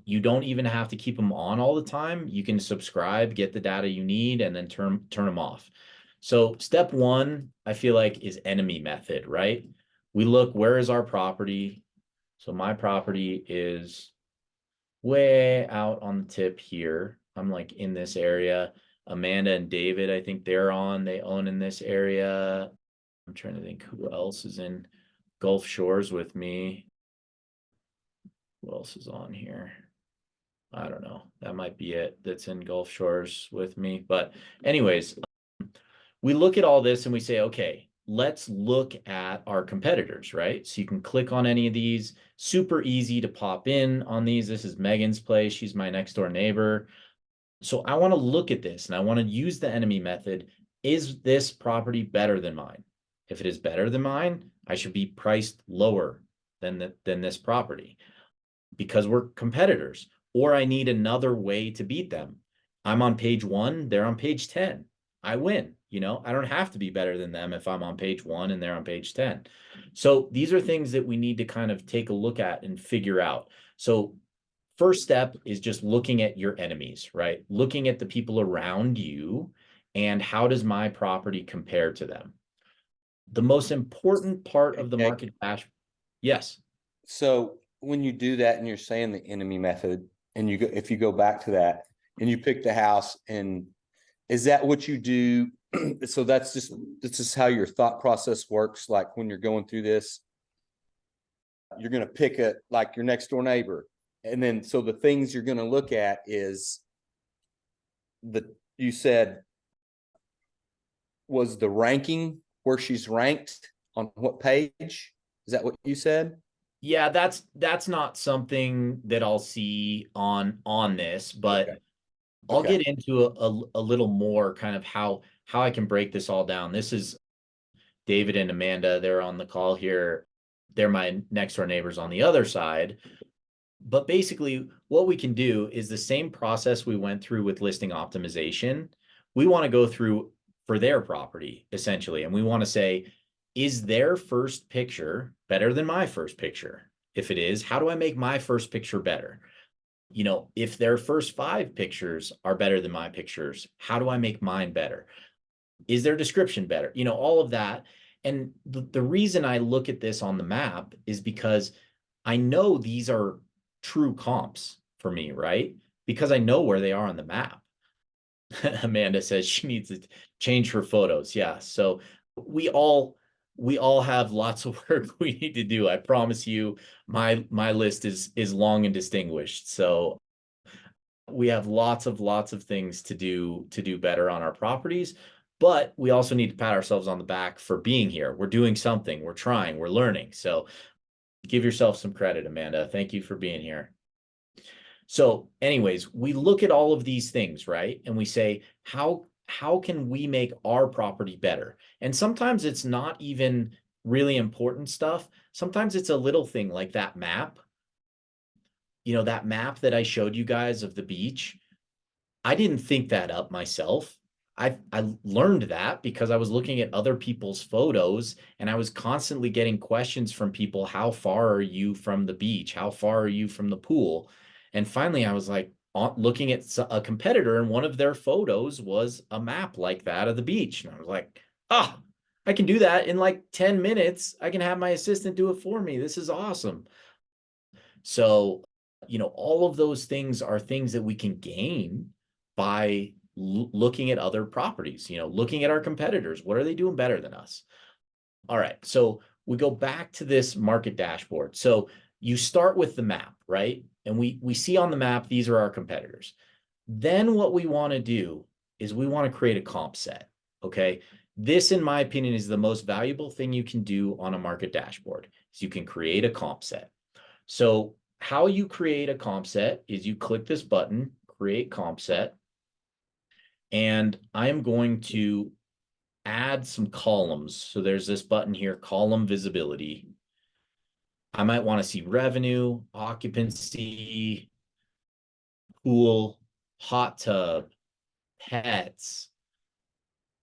You don't even have to keep them on all the time. You can subscribe, get the data you need, and then turn them off. So step one, I feel like, is enemy method, right? We look, where is our property? So my property is way out on the tip here. I'm like in this area. Amanda and David, I think they own in this area. I'm trying to think who else is in Gulf Shores with me. Who else is on here? I don't know. That might be it that's in Gulf Shores with me. But anyways, we look at all this and we say, okay, let's look at our competitors, right? So you can click on any of these, super easy to pop in on these. This is Megan's place. She's my next door neighbor. So I want to look at this and I want to use the enemy method. Is this property better than mine? If it is better than mine, I should be priced lower than this property because we're competitors, or I need another way to beat them. I'm on page 1, they're on page 10. I win. You know, I don't have to be better than them if I'm on page 1 and they're on page 10. So these are things that we need to kind of take a look at and figure out. So first step is just looking at your enemies, right? Looking at the people around you and how does my property compare to them? The most important part of the Okay. market dash. Yes. So when you do that and you're saying the enemy method, and you go, if you go back to that and you pick the house, and is that what you do? So this is how your thought process works. Like when you're going through this, you're going to pick like your next door neighbor. And then, so the things you're going to look at is you said was the ranking, where she's ranked on what page? Is that what you said? Yeah, that's not something that I'll see on this, but Okay. I'll Okay. get into a little more kind of how I can break this all down. This is David and Amanda. They're on the call here. They're my next door neighbors on the other side. But basically, what we can do is the same process we went through with listing optimization. We want to go through for their property, essentially. And we want to say, is their first picture better than my first picture? If it is, how do I make my first picture better? You know, if their first 5 pictures are better than my pictures, how do I make mine better? Is their description better? You know, all of that. And the reason I look at this on the map is because I know these are true comps for me, right? Because I know where they are on the map. Amanda says she needs to change her photos. Yeah. So we all have lots of work we need to do. I promise you, my list is long and distinguished. So we have lots of things to do better on our properties, but we also need to pat ourselves on the back for being here. We're doing something, we're trying, we're learning. So give yourself some credit, Amanda. Thank you for being here. So anyways, we look at all of these things, right? And we say, how can we make our property better? And sometimes it's not even really important stuff. Sometimes it's a little thing like that map. You know, that map that I showed you guys of the beach. I didn't think that up myself. I learned that because I was looking at other people's photos and I was constantly getting questions from people. How far are you from the beach? How far are you from the pool? And finally I was like looking at a competitor and one of their photos was a map like that of the beach. And I was like, oh, I can do that in like 10 minutes. I can have my assistant do it for me. This is awesome. So, you know, all of those things are things that we can gain by looking at other properties, you know, looking at our competitors. What are they doing better than us? All right. So we go back to this market dashboard. So you start with the map, right? And we see on the map, these are our competitors. Then what we want to do is we want to create a comp set. Okay. This, in my opinion, is the most valuable thing you can do on a market dashboard is you can create a comp set. So how you create a comp set is you click this button, create comp set, and I am going to add some columns. So there's this button here, column visibility. I might want to see revenue, occupancy, pool, hot tub, pets,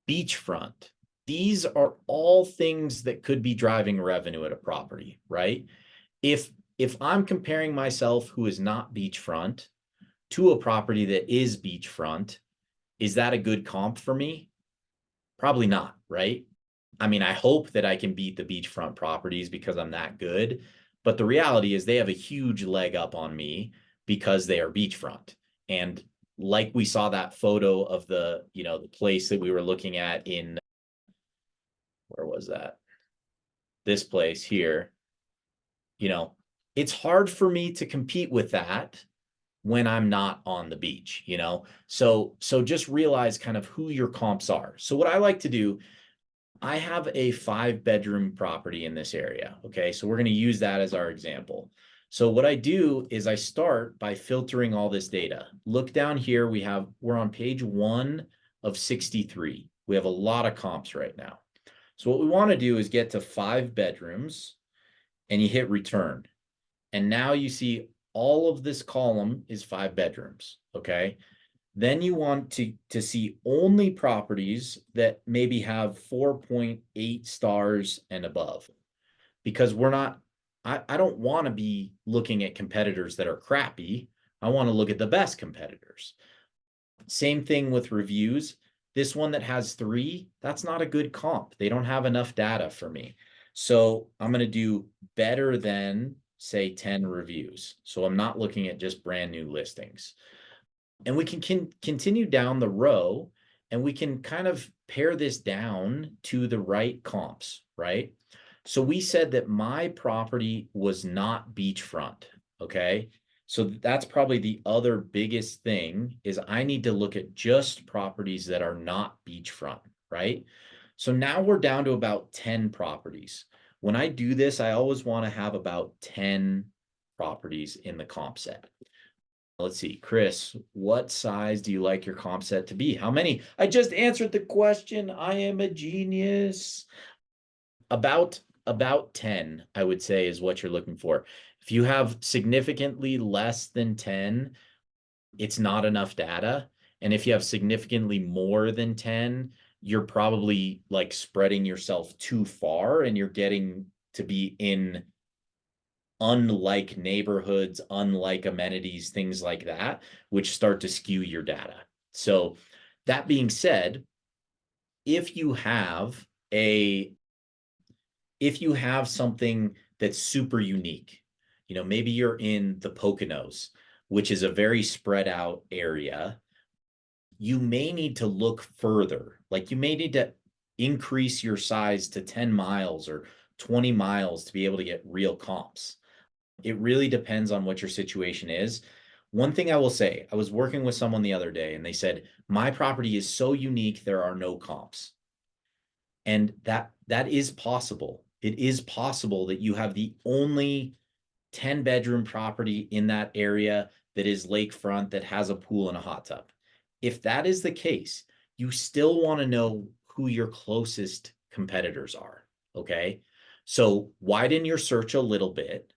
beachfront. These are all things that could be driving revenue at a property, right? If I'm comparing myself who is not beachfront to a property that is beachfront, is that a good comp for me? Probably not, right? I mean, I hope that I can beat the beachfront properties because I'm that good, but the reality is they have a huge leg up on me because they are beachfront. And like we saw that photo of the, you know, the place that we were looking at in, where was that? This place here, you know, it's hard for me to compete with that when I'm not on the beach, you know? So just realize kind of who your comps are. So what I like to do, I have a 5-bedroom property in this area. Okay, so we're going to use that as our example. So what I do is I start by filtering all this data. Look down here, we're on page 1 of 63. We have a lot of comps right now. So what we want to do is get to 5 bedrooms and you hit return. And now you see all of this column is 5 bedrooms. Okay. Then you want to see only properties that maybe have 4.8 stars and above, because I don't want to be looking at competitors that are crappy. I want to look at the best competitors. Same thing with reviews. This one that has 3, that's not a good comp. They don't have enough data for me. So I'm going to do better than, say, 10 reviews. So I'm not looking at just brand new listings. And we can continue down the row and we can kind of pare this down to the right comps, right? So we said that my property was not beachfront, okay? So that's probably the other biggest thing is I need to look at just properties that are not beachfront, right? So now we're down to about 10 properties. When I do this, I always want to have about 10 properties in the comp set. Let's see, Chris, what size do you like your comp set to be? How many? I just answered the question. I am a genius. About 10, I would say, is what you're looking for. If you have significantly less than 10, it's not enough data. And if you have significantly more than 10, you're probably like spreading yourself too far and you're getting to be in unlike neighborhoods, unlike amenities, things like that, which start to skew your data. So that being said, if you have something that's super unique, maybe you're in the Poconos, which is a very spread out area, you may need to look further. Like you may need to increase your size to 10 miles or 20 miles to be able to get real comps. It really depends on what your situation is. One thing I will say, I was working with someone the other day and they said, my property is so unique, there are no comps. And that is possible. It is possible that you have the only 10-bedroom property in that area that is lakefront, that has a pool and a hot tub. If that is the case, you still want to know who your closest competitors are. Okay. So widen your search a little bit,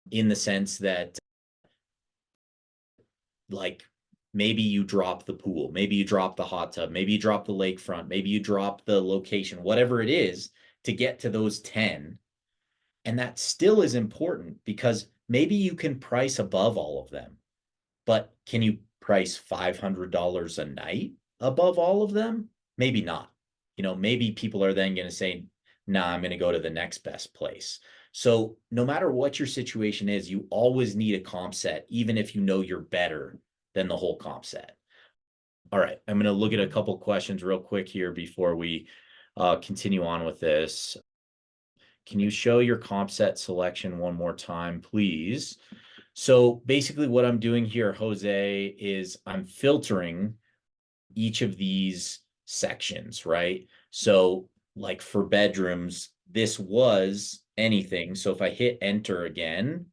in the sense that like maybe you drop the pool, maybe you drop the hot tub, maybe you drop the lakefront, maybe you drop the location, whatever it is, to get to those 10. And that still is important because maybe you can price above all of them, but can you price $500 a night above all of them? Maybe not. Maybe people are then going to say, nah, I'm going to go to the next best place. So no matter what your situation is, you always need a comp set, even if you know you're better than the whole comp set. All right, I'm going to look at a couple questions real quick here before we continue on with this. Can you show your comp set selection one more time, please? So basically what I'm doing here, Jose, is I'm filtering each of these sections, right? So like for bedrooms, this was anything. So if I hit enter again,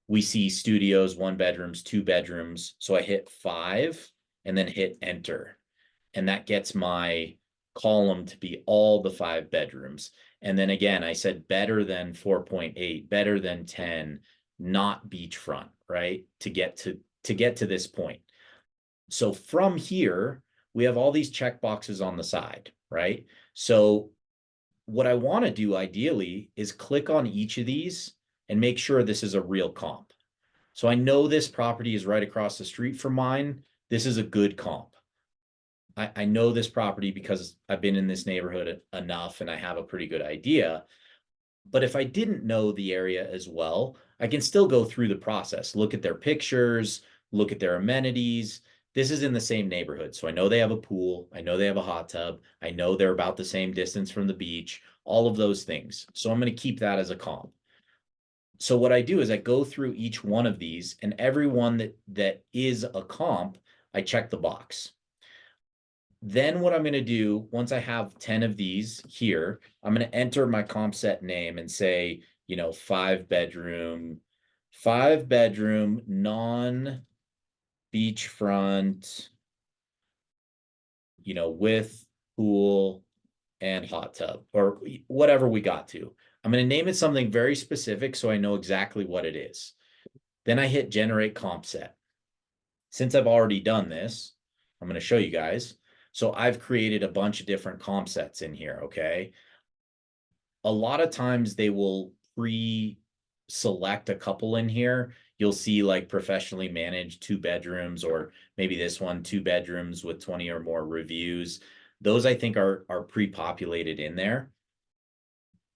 we see studios, 1 bedrooms, 2 bedrooms. So I hit 5 and then hit enter. And that gets my column to be all the 5 bedrooms. And then again, I said better than 4.8, better than 10, not beachfront, right? To get to this point. So from here, we have all these check boxes on the side, right? So what I want to do ideally is click on each of these and make sure this is a real comp. So I know this property is right across the street from mine. This is a good comp. I know this property because I've been in this neighborhood enough and I have a pretty good idea. But if I didn't know the area as well, I can still go through the process, look at their pictures, look at their amenities. This is in the same neighborhood. So I know they have a pool. I know they have a hot tub. I know they're about the same distance from the beach, all of those things. So I'm going to keep that as a comp. So what I do is I go through each one of these, and every one that is a comp, I check the box. Then what I'm going to do, once I have 10 of these here, I'm going to enter my comp set name and say, you know, 5-bedroom, non-beachfront, you know, with pool and hot tub, or whatever we got to. I'm going to name it something very specific so I know exactly what it is. Then I hit generate comp set. Since I've already done this, I'm going to show you guys. So I've created a bunch of different comp sets in here, okay? A lot of times they will pre-select a couple in here. You'll see like professionally managed 2 bedrooms, or maybe this one, 2 bedrooms with 20 or more reviews. Those I think are pre-populated in there.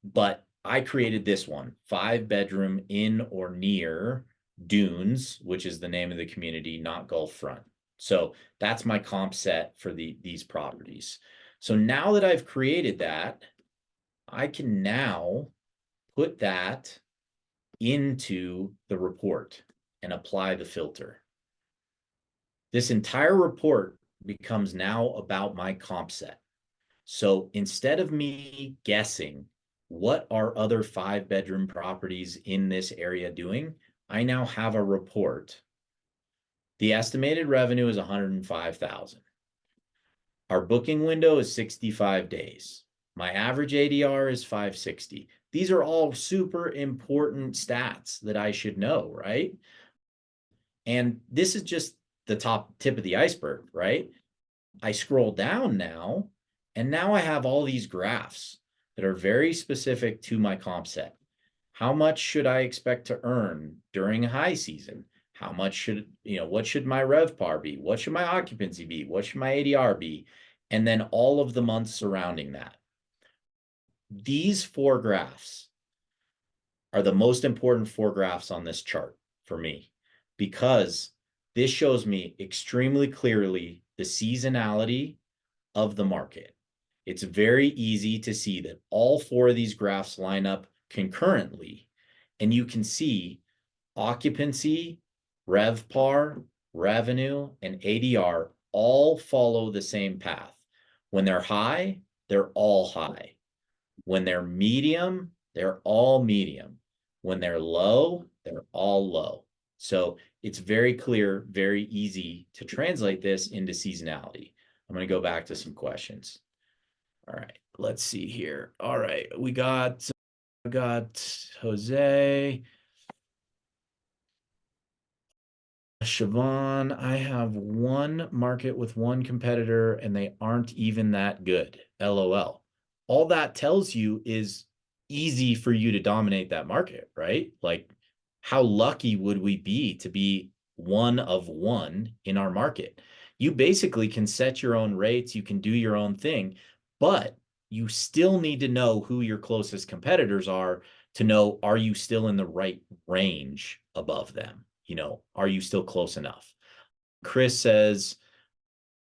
But I created this one, 5-bedroom in or near Dunes, which is the name of the community, not Gulf Front. So that's my comp set for these properties. So now that I've created that, I can now put that into the report and apply the filter. This entire report becomes now about my comp set. So instead of me guessing what are other 5-bedroom properties in this area doing, I now have a report. The estimated revenue is $105,000. Our booking window is 65 days. My average ADR is 560. These are all super important stats that I should know, right? And this is just the top tip of the iceberg, right? I scroll down now, and now I have all these graphs that are very specific to my comp set. How much should I expect to earn during high season? How much should, what should my RevPAR be? What should my occupancy be? What should my ADR be? And then all of the months surrounding that. These 4 graphs are the most important 4 graphs on this chart for me, because this shows me extremely clearly the seasonality of the market. It's very easy to see that all 4 of these graphs line up concurrently, and you can see occupancy, RevPAR, revenue, and ADR all follow the same path. When they're high, they're all high. When they're medium, they're all medium. When they're low, they're all low. So it's very clear, very easy to translate this into seasonality. I'm going to go back to some questions. All right, let's see here. All right, we got Jose. Siobhan, I have one market with one competitor and they aren't even that good. LOL. All that tells you is easy for you to dominate that market, right? Like, how lucky would we be to be one of one in our market? You basically can set your own rates, you can do your own thing, but you still need to know who your closest competitors are to know, are you still in the right range above them? Are you still close enough? Chris says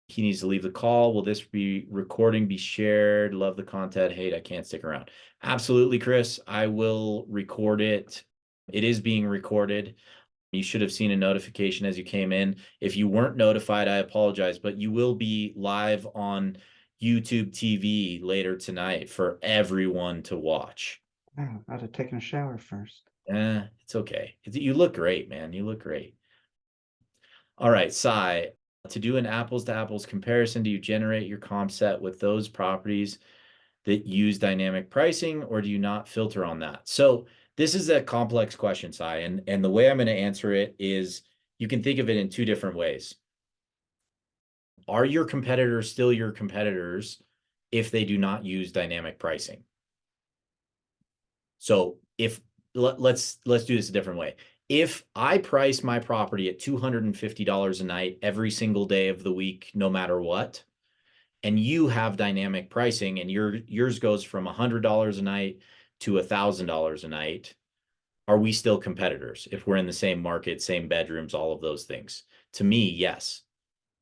he needs to leave the call. Will this recording be shared? Love the content. Hate, I can't stick around. Absolutely, Chris. I will record it. It is being recorded. You should have seen a notification as you came in. If you weren't notified, I apologize, but you will be live on YouTube TV later tonight for everyone to watch. Wow, I'd have taken a shower first. It's okay. You look great, man. You look great. All right, Sai, to do an apples to apples comparison, do you generate your comp set with those properties that use dynamic pricing, or do you not filter on that? So this is a complex question, Sai, and the way I'm going to answer it is you can think of it in 2 different ways. Are your competitors still your competitors if they do not use dynamic pricing? So if let's do this a different way. If I price my property at $250 a night every single day of the week, no matter what, and you have dynamic pricing and yours goes from $100 a night to $1,000 a night, are we still competitors if we're in the same market, same bedrooms, all of those things? To me, yes,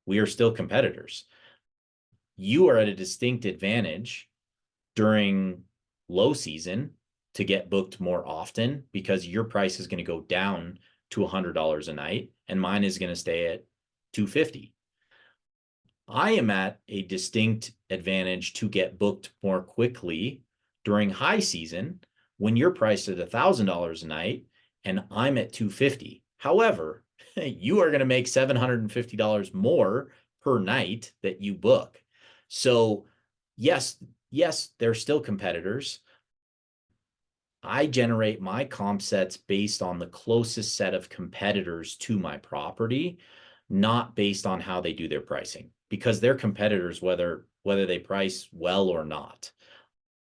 we are still competitors. You are at a distinct advantage during low season to get booked more often because your price is going to go down to $100 a night and mine is going to stay at $250. I am at a distinct advantage to get booked more quickly during high season when you're priced at $1,000 a night and I'm at $250. However, you are going to make $750 more per night that you book. So yes, they're still competitors. I generate my comp sets based on the closest set of competitors to my property, not based on how they do their pricing, because they're competitors whether they price well or not.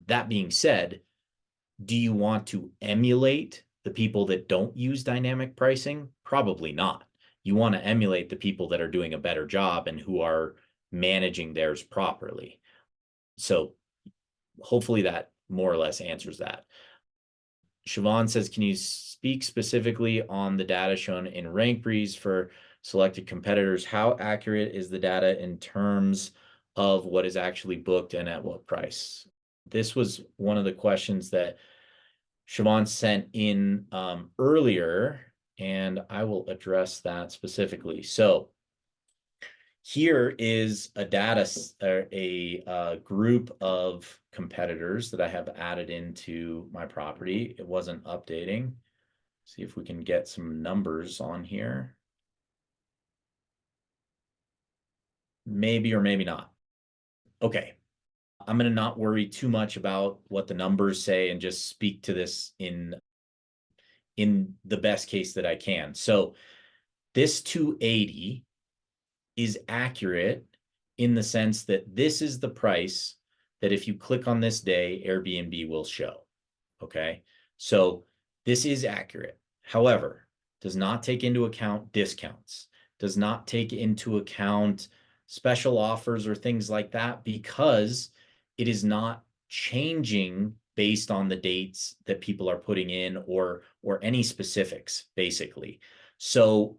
That being said, do you want to emulate the people that don't use dynamic pricing? Probably not. You want to emulate the people that are doing a better job and who are managing theirs properly. So hopefully that more or less answers that. Siobhan says, can you speak specifically on the data shown in RankBreeze for selected competitors? How accurate is the data in terms of what is actually booked and at what price? This was one of the questions that Siobhan sent in earlier, and I will address that specifically. So here is a a group of competitors that I have added into my property. It wasn't updating. See if we can get some numbers on here. Maybe or maybe not. Okay. I'm going to not worry too much about what the numbers say and just speak to this in the best case that I can. So this 280 is accurate in the sense that this is the price that if you click on this day, Airbnb will show. Okay. So this is accurate. However, does not take into account discounts, does not take into account special offers or things like that, because it is not changing based on the dates that people are putting in or any specifics, basically. So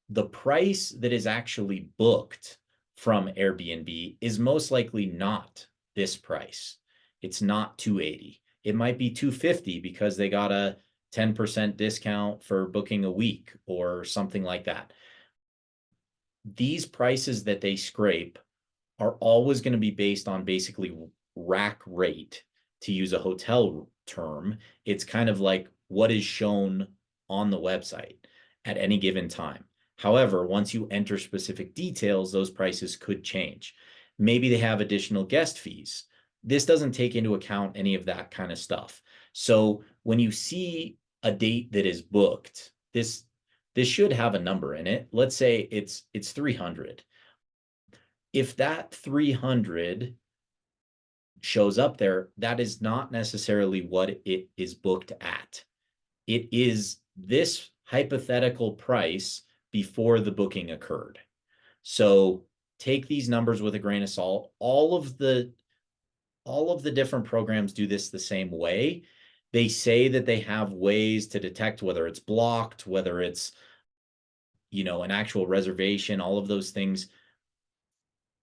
the price that is actually booked from Airbnb is most likely not this price. It's not 280. It might be 250 because they got a 10% discount for booking a week or something like that. These prices that they scrape are always going to be based on basically rack rate, to use a hotel term. It's kind of like what is shown on the website at any given time. However, once you enter specific details, those prices could change. Maybe they have additional guest fees. This doesn't take into account any of that kind of stuff. So when you see a date that is booked, this should have a number in it. Let's say it's 300. If that 300 shows up there, that is not necessarily what it is booked at. It is this hypothetical price before the booking occurred. So take these numbers with a grain of salt. All of the different programs do this the same way. They say that they have ways to detect whether it's blocked, whether it's, an actual reservation, all of those things.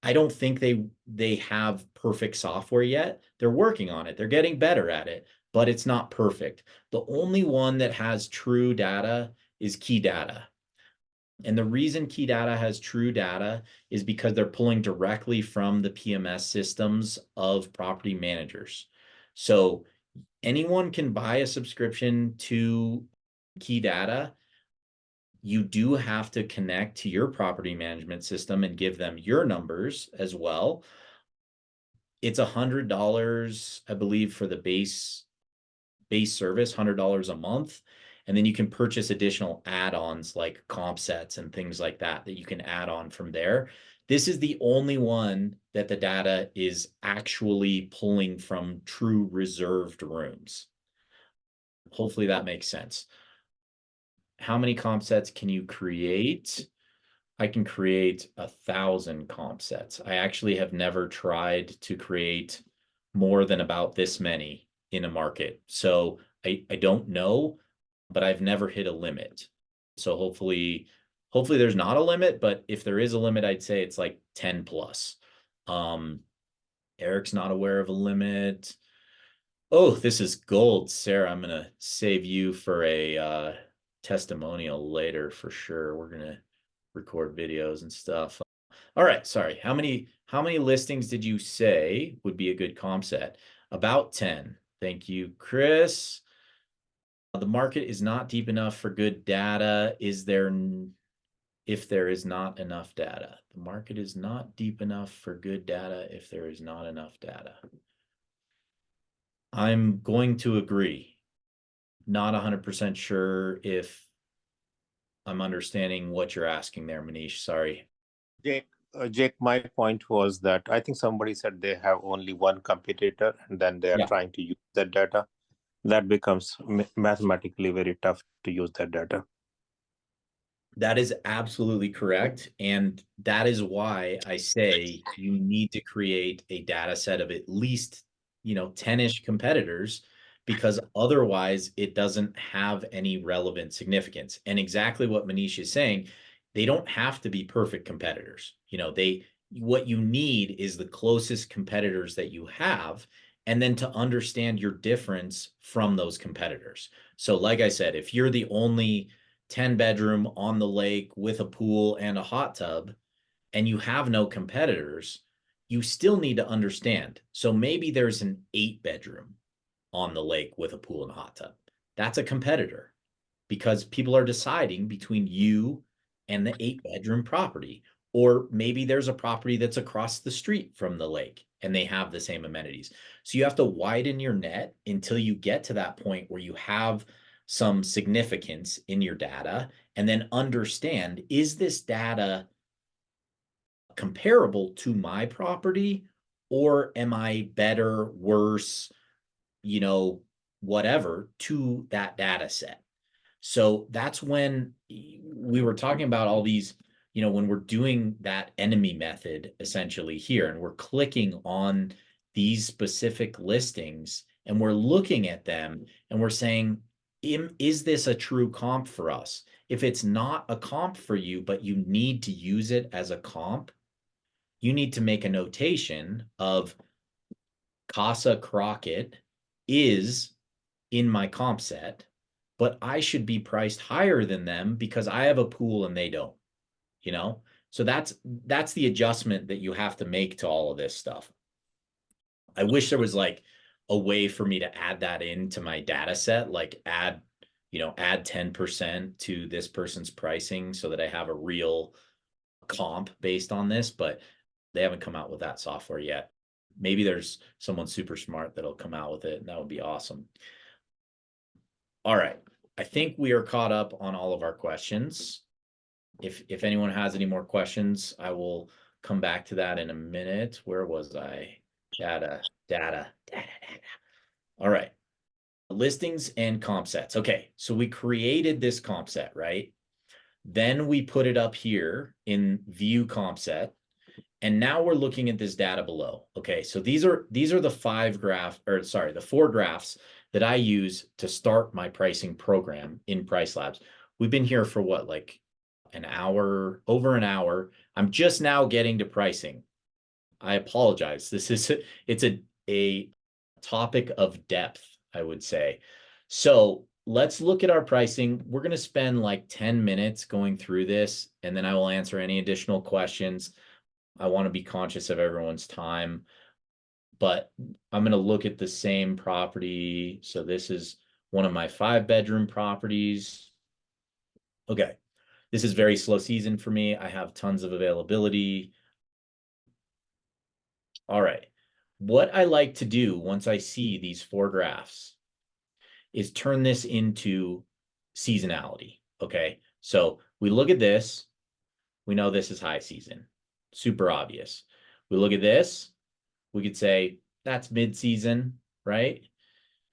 I don't think they have perfect software yet. They're working on it. They're getting better at it, but it's not perfect. The only one that has true data is KeyData. And the reason KeyData has true data is because they're pulling directly from the PMS systems of property managers. So anyone can buy a subscription to KeyData. You do have to connect to your property management system and give them your numbers as well. It's $100, I believe, for the base service, $100 a month. And then you can purchase additional add-ons like comp sets and things like that you can add on from there. This is the only one that the data is actually pulling from true reserved rooms. Hopefully that makes sense. How many comp sets can you create? I can create 1,000 comp sets. I actually have never tried to create more than about this many in a market. So I don't know, but I've never hit a limit. So hopefully there's not a limit, but if there is a limit, I'd say it's like 10 plus. Eric's not aware of a limit. Oh, this is gold, Sarah. I'm gonna save you for a testimonial later for sure. We're gonna record videos and stuff. All right, sorry. How many listings did you say would be a good comp set? About 10. Thank you, Chris. The market is not deep enough for good data. If there is not enough data? The market is not deep enough for good data if there is not enough data. I'm going to agree. Not 100% sure if I'm understanding what you're asking there, Manish. Sorry. Jake, my point was that I think somebody said they have only one competitor and then they are Yeah. trying to use that data. That becomes mathematically very tough to use that data. That is absolutely correct. And that is why I say you need to create a data set of at least, 10-ish competitors, because otherwise it doesn't have any relevant significance. And exactly what Manish is saying, they don't have to be perfect competitors. What you need is the closest competitors that you have, and then to understand your difference from those competitors. So like I said, if you're the only 10-bedroom on the lake with a pool and a hot tub, and you have no competitors, you still need to understand. So maybe there's an 8-bedroom on the lake with a pool and a hot tub. That's a competitor, because people are deciding between you and the 8-bedroom property. Or maybe there's a property that's across the street from the lake and they have the same amenities. So you have to widen your net until you get to that point where you have some significance in your data, and then understand, is this data comparable to my property, or am I better, worse, whatever to that data set? So that's when we were talking about all these, when we're doing that enemy method essentially here, and we're clicking on these specific listings and we're looking at them and we're saying, is this a true comp for us? If it's not a comp for you, but you need to use it as a comp, you need to make a notation of Casa Crockett is in my comp set, but I should be priced higher than them because I have a pool and they don't, So that's the adjustment that you have to make to all of this stuff. I wish there was like a way for me to add that into my data set, like add 10% to this person's pricing so that I have a real comp based on this, but they haven't come out with that software yet. Maybe there's someone super smart that'll come out with it, and that would be awesome. All right. I think we are caught up on all of our questions. If anyone has any more questions, I will come back to that in a minute. Where was I? Data. All right. Listings and comp sets. Okay, so we created this comp set, right? Then we put it up here in view comp set. And now we're looking at this data below. Okay, so these are the the 4 graphs that I use to start my pricing program in Price Labs. We've been here for what, like an hour, over an hour. I'm just now getting to pricing. I apologize. It's a topic of depth, I would say. So let's look at our pricing. We're going to spend like 10 minutes going through this, and then I will answer any additional questions. I want to be conscious of everyone's time, but I'm going to look at the same property. So this is one of my 5-bedroom properties. Okay. This is very slow season for me. I have tons of availability. All right. What I like to do once I see these 4 graphs is turn this into seasonality. Okay. So we look at this. We know this is high season. Super obvious. We look at this, we could say that's mid-season, right?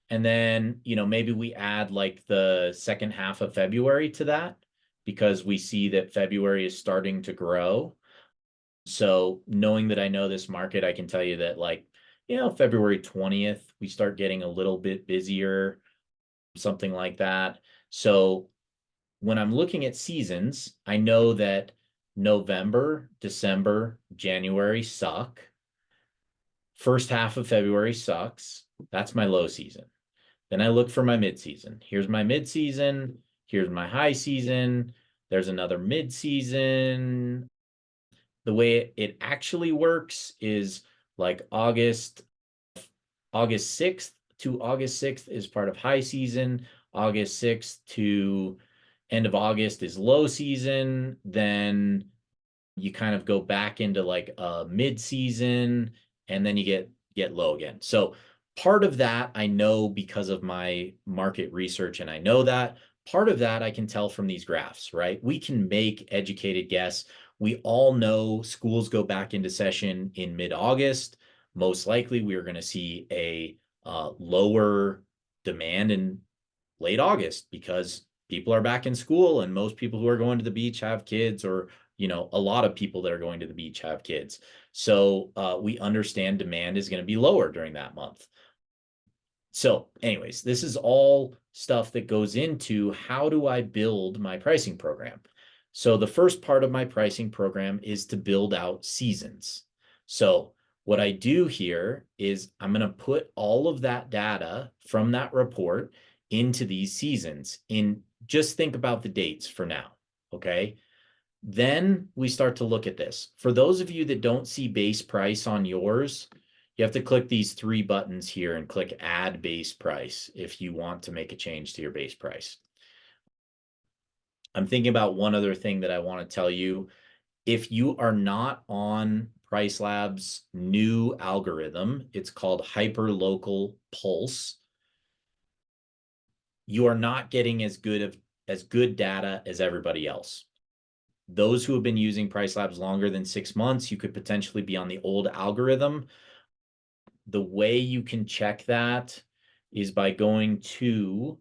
And then, maybe we add like the second half of February to that, because we see that February is starting to grow. So knowing that I know this market, I can tell you that February 20th, we start getting a little bit busier, something like that. So when I'm looking at seasons, I know that November, December, January suck. First half of February sucks. That's my low season. Then I look for my mid-season. Here's my mid-season. Here's my high season. There's another mid-season. the way it actually works is like August 6th to August 6th is part of high season. August 6th to end of August is low season. Then you kind of go back into like a mid season, and then you get low again. So part of that I know because of my market research, and I know that part of that I can tell from these graphs, right? We can make educated guess. We all know schools go back into session in mid-August. Most likely we are going to see a lower demand in late August because people are back in school, and most people who are going to the beach have kids, or a lot of people that are going to the beach have kids. So we understand demand is going to be lower during that month. So anyways, this is all stuff that goes into how do I build my pricing program. So the first part of my pricing program is to build out seasons. So what I do here is I'm going to put all of that data from that report into these seasons. Just think about the dates for now, okay? Then we start to look at this. For those of you that don't see base price on yours, you have to click these 3 buttons here and click add base price if you want to make a change to your base price. I'm thinking about one other thing that I want to tell you. If you are not on PriceLab's new algorithm, it's called Hyperlocal Pulse. You are not getting as good data as everybody else. Those who have been using PriceLabs longer than 6 months, you could potentially be on the old algorithm. The way you can check that is by going to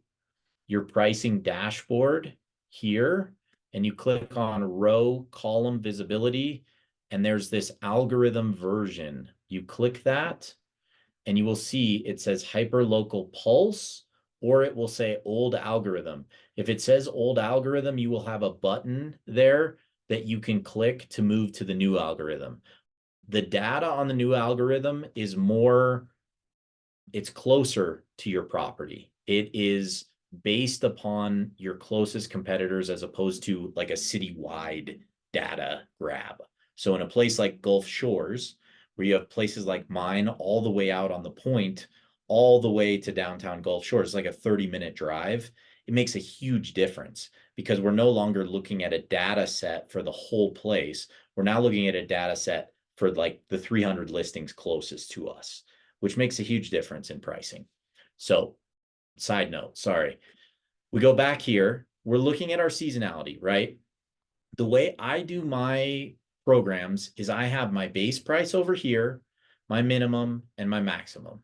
your pricing dashboard here, and you click on row column visibility, and there's this algorithm version. You click that, and you will see it says Hyperlocal Pulse, or it will say old algorithm. If it says old algorithm, you will have a button there that you can click to move to the new algorithm. The data on the new algorithm is it's closer to your property. It is based upon your closest competitors as opposed to like a citywide data grab. So in a place like Gulf Shores, where you have places like mine all the way out on the point, all the way to downtown Gulf Shores, like a 30-minute drive, it makes a huge difference because we're no longer looking at a data set for the whole place. We're now looking at a data set for like the 300 listings closest to us, which makes a huge difference in pricing. So side note, sorry. We go back here, we're looking at our seasonality, right? The way I do my programs is I have my base price over here, my minimum, and my maximum.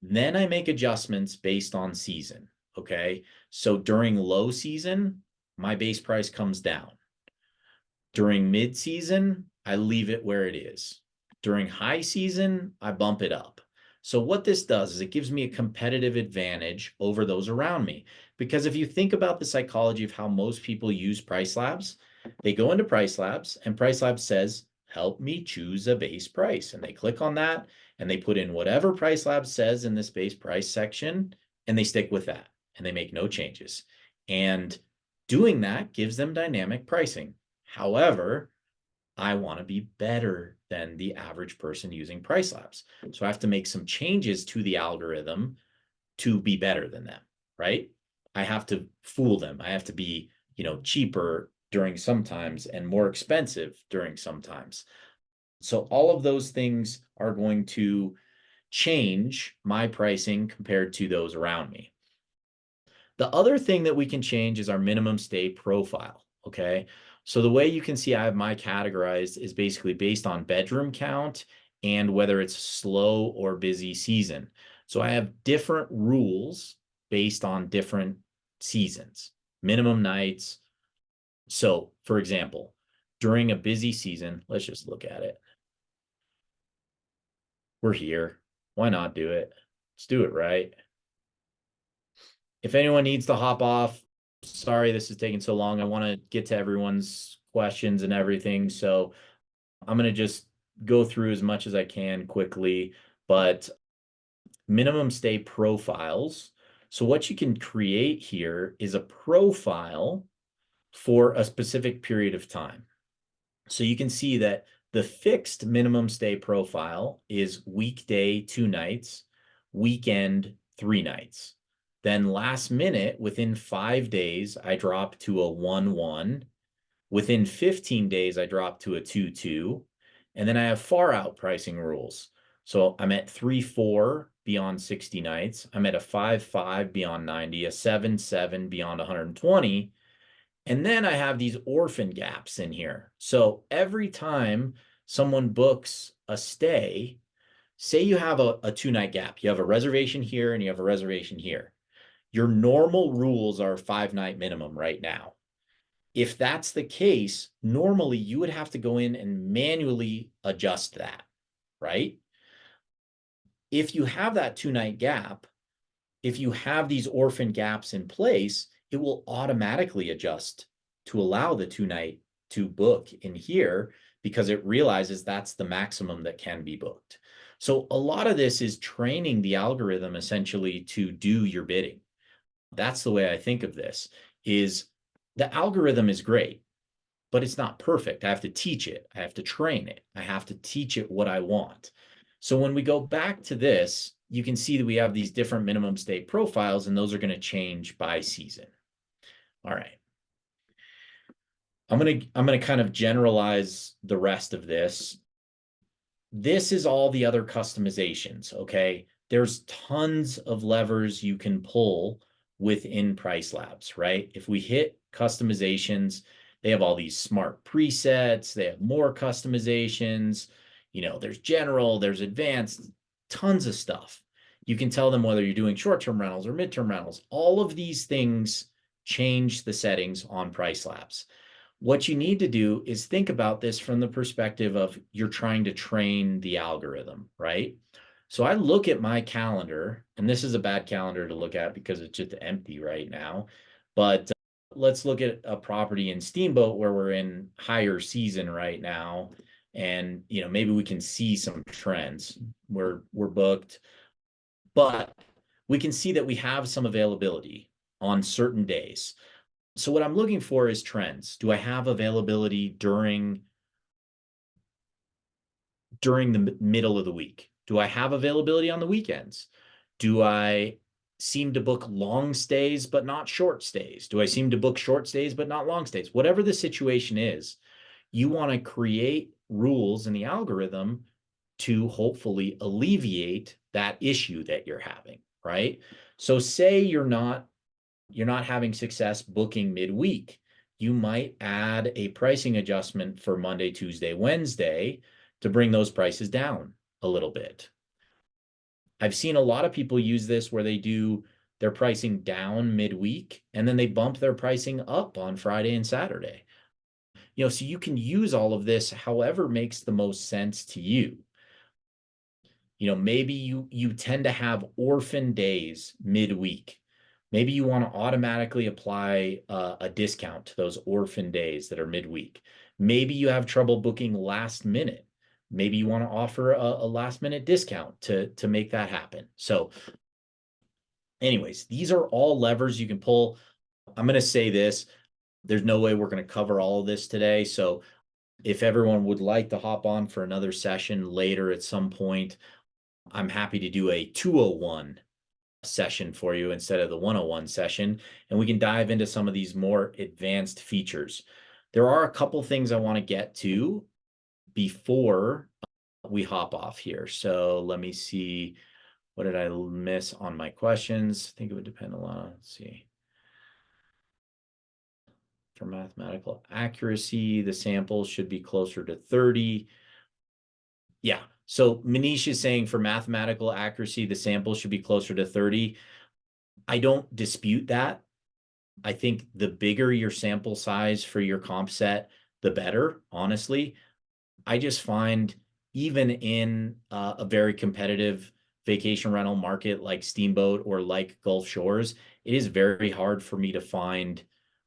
Then I make adjustments based on season, okay? So during low season, my base price comes down. During mid-season, I leave it where it is. During high season, I bump it up. So what this does is it gives me a competitive advantage over those around me. Because if you think about the psychology of how most people use PriceLabs, they go into PriceLabs and PriceLabs says, help me choose a base price. And they click on that and they put in whatever PriceLabs says in this base price section, and they stick with that and they make no changes. And doing that gives them dynamic pricing. However, I want to be better than the average person using PriceLabs. So I have to make some changes to the algorithm to be better than them, right? I have to fool them. I have to be, cheaper during some times and more expensive during some times. So all of those things are going to change my pricing compared to those around me. The other thing that we can change is our minimum stay profile, okay? So the way you can see I have my categorized is basically based on bedroom count and whether it's slow or busy season. So I have different rules based on different seasons, minimum nights. So for example, during a busy season, let's just look at it. We're here. Why not do it? Let's do it right. If anyone needs to hop off, sorry this is taking so long. I want to get to everyone's questions and everything. So I'm going to just go through as much as I can quickly, but minimum stay profiles. So what you can create here is a profile for a specific period of time. So you can see that The fixed minimum stay profile is weekday 2 nights, weekend 3 nights. Then last minute, within 5 days, I drop to a 1-1. Within 15 days, I drop to a 2-2. And then I have far out pricing rules. So I'm at 3-4 beyond 60 nights. I'm at a 5-5 beyond 90, a 7-7 beyond 120. And then I have these orphan gaps in here. So every time someone books a stay, say you have a 2-night gap, you have a reservation here and you have a reservation here. Your normal rules are 5-night minimum right now. If that's the case, normally you would have to go in and manually adjust that, right? If you have that 2-night gap, if you have these orphan gaps in place, it will automatically adjust to allow the 2-night to book in here because it realizes that's the maximum that can be booked. So a lot of this is training the algorithm essentially to do your bidding. That's the way I think of this, is the algorithm is great, but it's not perfect. I have to teach it. I have to train it. I have to teach it what I want. So when we go back to this, you can see that we have these different minimum stay profiles, and those are going to change by season. All right. I'm going to kind of generalize the rest of this. This is all the other customizations, okay? There's tons of levers you can pull within Price Labs, right? If we hit customizations, they have all these smart presets, they have more customizations, you know, there's general, there's advanced, tons of stuff. You can tell them whether you're doing short-term rentals or midterm rentals. All of these things change the settings on Price Labs. What you need to do is think about this from the perspective of you're trying to train the algorithm, right? So I look at my calendar, and this is a bad calendar to look at because it's just empty right now. But let's look at a property in Steamboat where we're in higher season right now. And, you know, maybe we can see some trends. We're booked, but we can see that we have some availability on certain days. So what I'm looking for is trends. Do I have availability during the middle of the week? Do I have availability on the weekends? Do I seem to book long stays but not short stays? Do I seem to book short stays but not long stays? Whatever the situation is, you want to create rules in the algorithm to hopefully alleviate that issue that you're having, right? So say you're not having success booking midweek. You might add a pricing adjustment for Monday, Tuesday, Wednesday to bring those prices down a little bit. I've seen a lot of people use this where they do their pricing down midweek and then they bump their pricing up on Friday and Saturday. You know, so you can use all of this however makes the most sense to you. You know, maybe you tend to have orphan days midweek. Maybe you want to automatically apply a discount to those orphan days that are midweek. Maybe you have trouble booking last minute. Maybe you want to offer a last minute discount to make that happen. So anyways, these are all levers you can pull. I'm going to say this. There's no way we're going to cover all of this today. So if everyone would like to hop on for another session later at some point, I'm happy to do a 201 session for you instead of the 101 session, and we can dive into some of these more advanced features. There are a couple things I want to get to before we hop off here. So let me see, what did I miss on my questions? I think it would depend a lot. Let's see. For mathematical accuracy, the sample should be closer to 30. Yeah. So Manish is saying for mathematical accuracy, the sample should be closer to 30. I don't dispute that. I think the bigger your sample size for your comp set, the better, honestly. I just find even in a very competitive vacation rental market like Steamboat or like Gulf Shores, it is very hard for me to find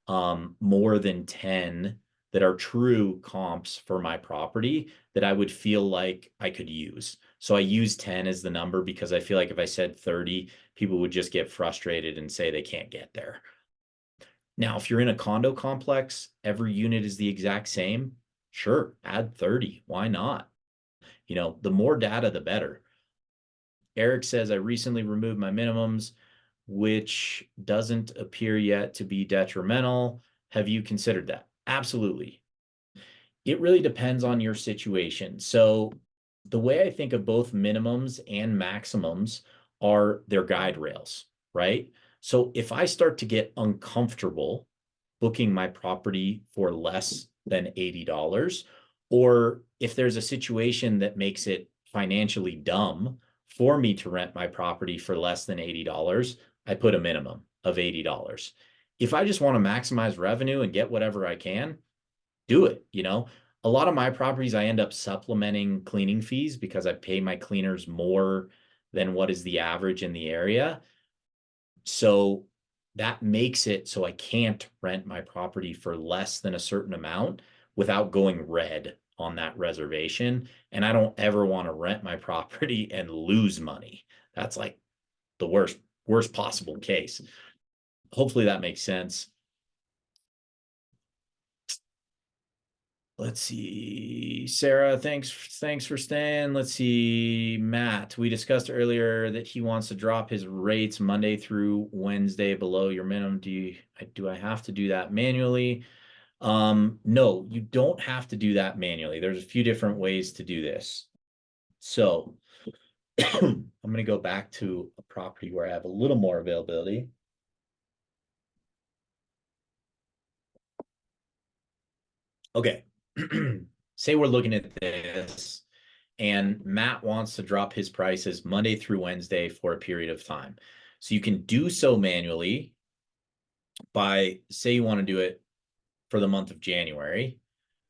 more than 10 that are true comps for my property that I would feel like I could use. So I use 10 as the number because I feel like if I said 30, people would just get frustrated and say they can't get there. Now, if you're in a condo complex, every unit is the exact same. Sure, add 30. Why not? You know, the more data, the better. Eric says, I recently removed my minimums, which doesn't appear yet to be detrimental. Have you considered that? Absolutely. It really depends on your situation. So the way I think of both minimums and maximums are their guide rails, right? So if I start to get uncomfortable booking my property for less than $80, or if there's a situation that makes it financially dumb for me to rent my property for less than $80, I put a minimum of $80. If I just want to maximize revenue and get whatever I can, do it. You know, a lot of my properties, I end up supplementing cleaning fees because I pay my cleaners more than what is the average in the area. So that makes it so I can't rent my property for less than a certain amount without going red on that reservation. And I don't ever want to rent my property and lose money. That's like the worst possible case. Hopefully that makes sense. Let's see, Sarah, thanks for staying. Let's see, Matt, we discussed earlier that he wants to drop his rates Monday through Wednesday below your minimum. Do I have to do that manually? No, you don't have to do that manually. There's a few different ways to do this. So I'm going to go back to a property where I have a little more availability. Okay. Say we're looking at this and Matt wants to drop his prices Monday through Wednesday for a period of time. So you can do so manually by, say you want to do it for the month of January,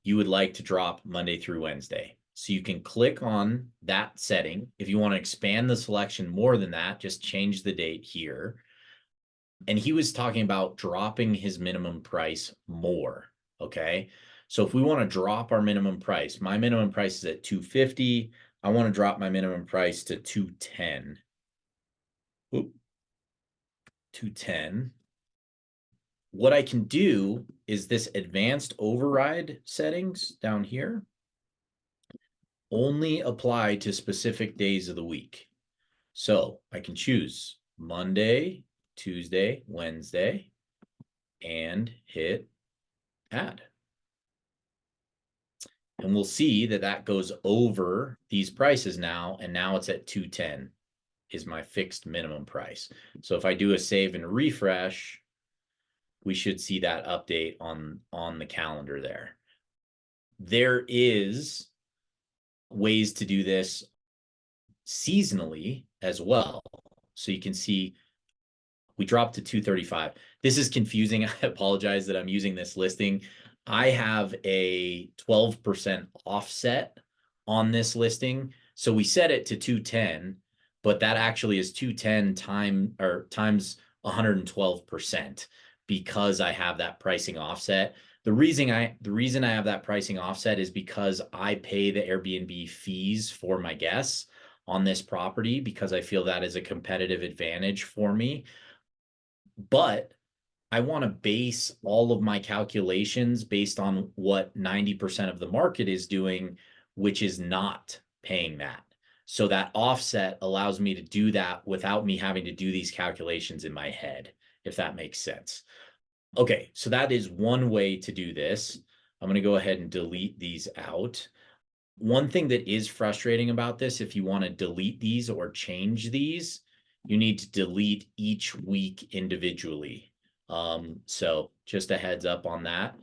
you would like to drop Monday through Wednesday. So you can click on that setting. If you want to expand the selection more than that, just change the date here. And he was talking about dropping his minimum price more, okay? So if we want to drop our minimum price, my minimum price is at $250. I want to drop my minimum price to $210. Oop. $210. What I can do is this advanced override settings down here only apply to specific days of the week. So I can choose Monday, Tuesday, Wednesday, and hit add. And we'll see that that goes over these prices now, and now it's at 210 is my fixed minimum price. So if I do a save and refresh, we should see that update on the calendar there. There is ways to do this seasonally as well. So you can see we dropped to 235. This is confusing. I apologize that I'm using this listing. I have a 12% offset on this listing. So we set it to 210, but that actually is 210 times 112% because I have that pricing offset. The reason I have that pricing offset is because I pay the Airbnb fees for my guests on this property because I feel that is a competitive advantage for me. But I want to base all of my calculations based on what 90% of the market is doing, which is not paying that. So that offset allows me to do that without me having to do these calculations in my head, if that makes sense. Okay, so that is one way to do this. I'm going to go ahead and delete these out. One thing that is frustrating about this, if you want to delete these or change these, you need to delete each week individually. So just a heads up on that.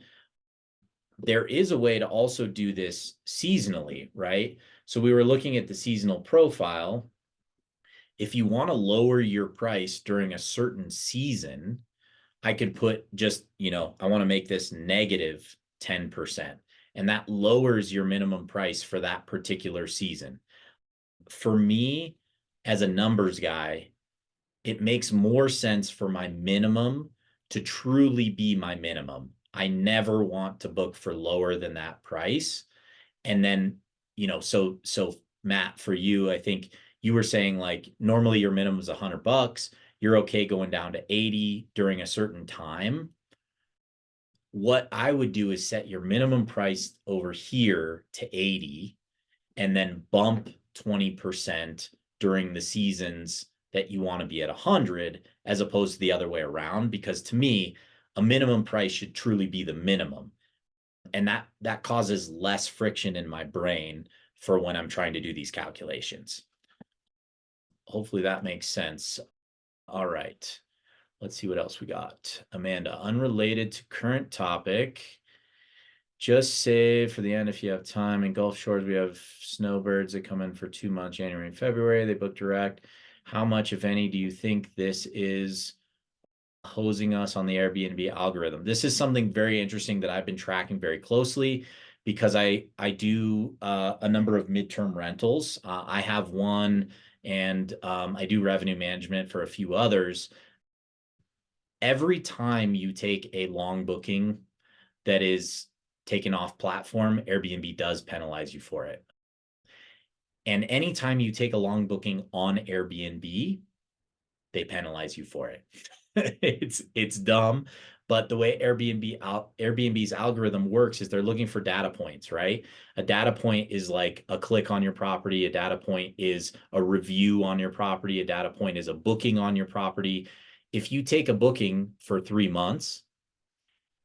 There is a way to also do this seasonally, right? So we were looking at the seasonal profile. If you want to lower your price during a certain season, I could put just, I want to make this negative 10%, and that lowers your minimum price for that particular season. For me, as a numbers guy, it makes more sense for my minimum to truly be my minimum. I never want to book for lower than that price. And then, so Matt, for you, I think you were saying like normally your minimum is $100. You're okay going down to 80 during a certain time. what I would do is set your minimum price over here to 80 and then bump 20% during the seasons that you want to be at 100, as opposed to the other way around. Because to me, a minimum price should truly be the minimum. And that causes less friction in my brain for when I'm trying to do these calculations. Hopefully that makes sense. All right. Let's see what else we got. Amanda, unrelated to current topic. Just save for the end if you have time. In Gulf Shores, we have snowbirds that come in for 2 months, January and February. They book direct. How much, if any, do you think this is hosing us on the Airbnb algorithm? This is something very interesting that I've been tracking very closely because I do a number of midterm rentals. I have one, and I do revenue management for a few others. Every time you take a long booking that is taken off platform, Airbnb does penalize you for it. And anytime you take a long booking on Airbnb, they penalize you for it. It's dumb, but the way Airbnb's algorithm works is they're looking for data points, right? A data point is like a click on your property. A data point is a review on your property. A data point is a booking on your property. If you take a booking for 3 months,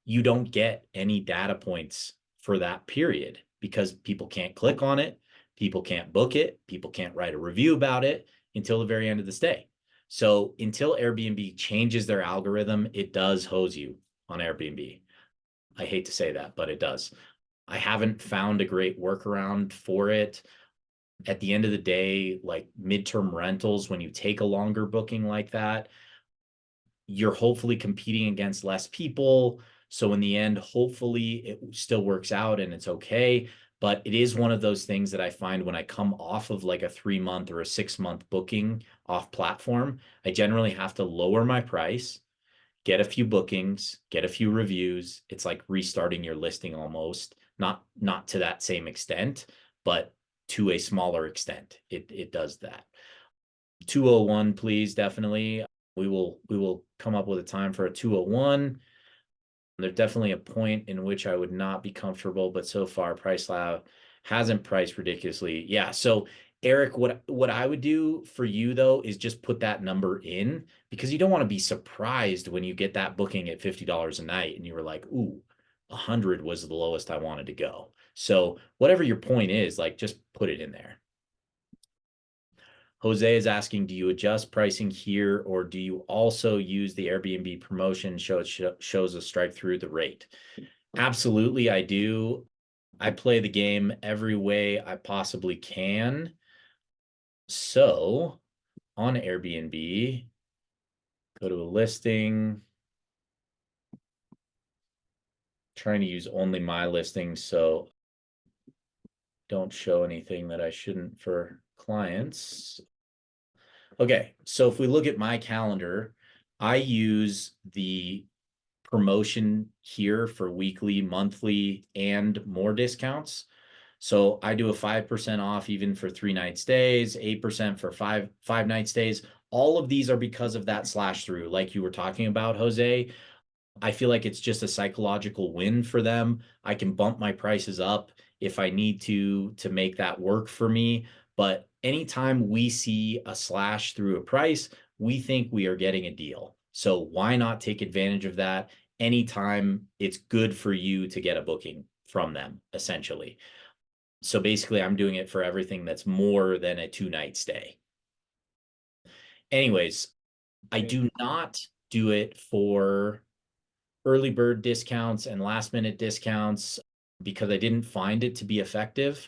you don't get any data points for that period because people can't click on it. People can't book it. People can't write a review about it until the very end of the stay. So until Airbnb changes their algorithm, it does hose you on Airbnb. I hate to say that, but it does. I haven't found a great workaround for it. At the end of the day, like midterm rentals, when you take a longer booking like that, you're hopefully competing against less people. So in the end, hopefully it still works out and it's okay. But it is one of those things that I find when I come off of like a 3-month or a 6-month booking off platform, I generally have to lower my price, get a few bookings, get a few reviews. It's like restarting your listing almost, not to that same extent, but to a smaller extent. It does that. 201, please, definitely. We will come up with a time for a 201. There's definitely a point in which I would not be comfortable, but so far PriceLab hasn't priced ridiculously. Yeah. So Eric, what I would do for you though is just put that number in, because you don't want to be surprised when you get that booking at $50 a night and you were like, ooh, 100 was the lowest I wanted to go. So whatever your point is, like just put it in there. Jose is asking, do you adjust pricing here, or do you also use the Airbnb promotion shows a strike through the rate? Absolutely, I do. I play the game every way I possibly can. So on Airbnb, go to a listing. Trying to use only my listings, so don't show anything that I shouldn't for clients. Okay, so if we look at my calendar, I use the promotion here for weekly, monthly, and more discounts. So I do a 5% off even for 3-night stays, 8% for five-night stays. All of these are because of that slash through, like you were talking about, Jose. I feel like it's just a psychological win for them. I can bump my prices up if I need to make that work for me. But anytime we see a slash through a price, we think we are getting a deal. So why not take advantage of that anytime it's good for you to get a booking from them, essentially. So basically, I'm doing it for everything that's more than a 2-night stay. Anyways, I do not do it for early bird discounts and last minute discounts because I didn't find it to be effective.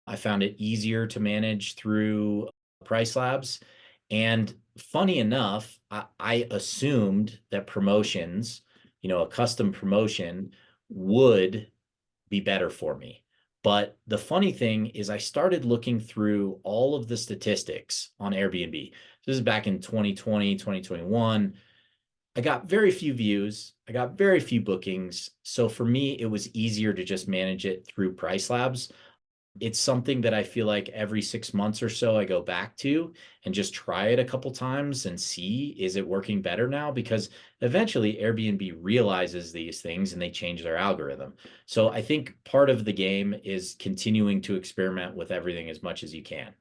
I found it easier to manage through PriceLabs. And funny enough, I assumed that promotions, a custom promotion would be better for me. But the funny thing is I started looking through all of the statistics on Airbnb. This is back in 2020, 2021. I got very few views. I got very few bookings. So for me, it was easier to just manage it through PriceLabs. it's something that I feel like every 6 months or so I go back to and just try it a couple times and see, is it working better now? Because eventually Airbnb realizes these things and they change their algorithm. So I think part of the game is continuing to experiment with everything as much as you can.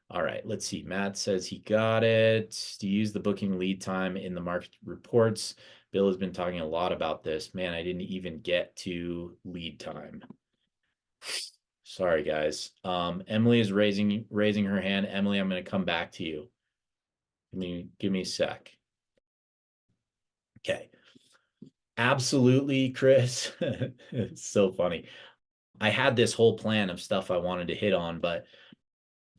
All right, let's see. Matt says he got it. Do you use the booking lead time in the market reports? Bill has been talking a lot about this. Man, I didn't even get to lead time. Sorry, guys. Emily is raising her hand. Emily, I'm going to come back to you. Give me a sec. Okay. Absolutely, Chris. It's so funny. I had this whole plan of stuff I wanted to hit on, but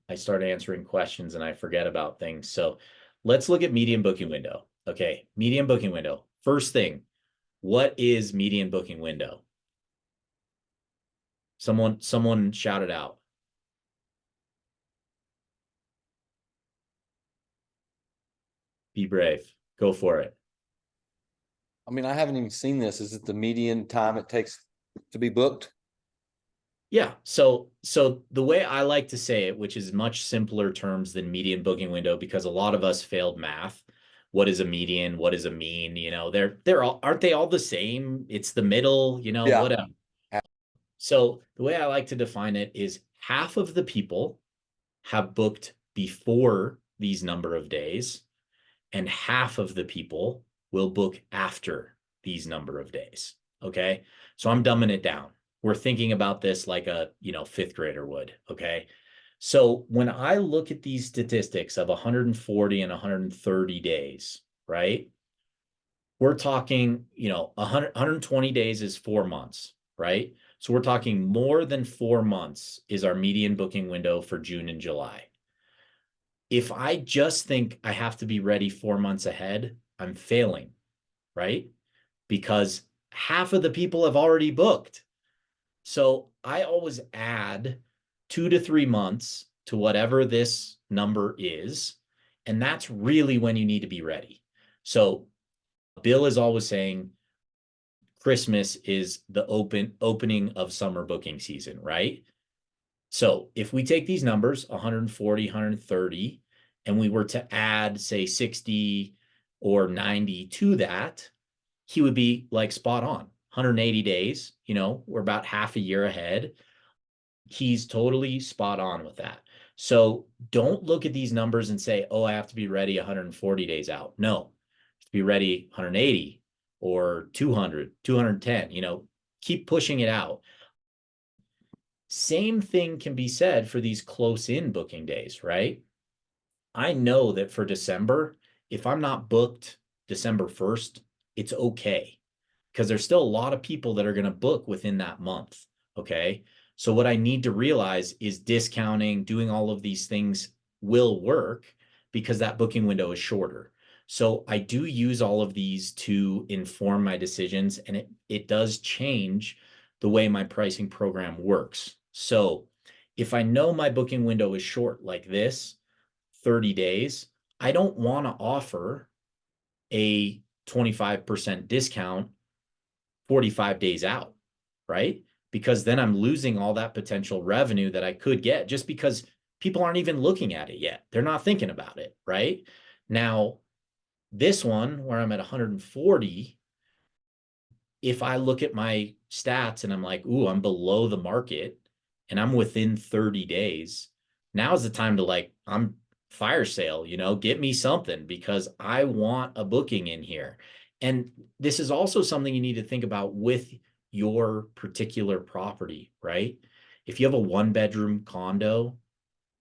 I start answering questions and I forget about things. So let's look at median booking window. Okay, median booking window. First thing, what is median booking window? Someone shout it out. Be brave. Go for it. I mean, I haven't even seen this. Is it the median time it takes to be booked? Yeah. So the way I like to say it, which is much simpler terms than median booking window, because a lot of us failed math. What is a median? What is a mean? You know, they're all, aren't they all the same? It's the middle, you know, Yeah. whatever. So the way I like to define it is half of the people have booked before these number of days, and half of the people will book after these number of days. Okay. So I'm dumbing it down. We're thinking about this like a, fifth grader would. Okay. So when I look at these statistics of 140 and 130 days, right? We're talking, 120 days is 4 months, right? So we're talking more than 4 months is our median booking window for June and July. If I just think I have to be ready 4 months ahead, I'm failing, right? Because half of the people have already booked. So I always add 2 to 3 months to whatever this number is. And that's really when you need to be ready. So Bill is always saying Christmas is the opening of summer booking season, right? So if we take these numbers, 140, 130, and we were to add, say, 60 or 90 to that, he would be like spot on. 180 days, we're about half a year ahead. He's totally spot on with that. So don't look at these numbers and say, oh, I have to be ready 140 days out. No, to be ready 180 or 200, 210, keep pushing it out. Same thing can be said for these close in booking days, right? I know that for December, if I'm not booked December 1st, it's okay, because there's still a lot of people that are going to book within that month. Okay. So what I need to realize is discounting, doing all of these things will work because that booking window is shorter. So I do use all of these to inform my decisions, and it does change the way my pricing program works. So if I know my booking window is short like this, 30 days, I don't want to offer a 25% discount 45 days out, right? Because then I'm losing all that potential revenue that I could get just because people aren't even looking at it yet. They're not thinking about it, right? Now, this one where I'm at 140, if I look at my stats and I'm like, ooh, I'm below the market and I'm within 30 days, now's the time to I'm fire sale, get me something because I want a booking in here. And this is also something you need to think about with your particular property, right? If you have a 1-bedroom condo,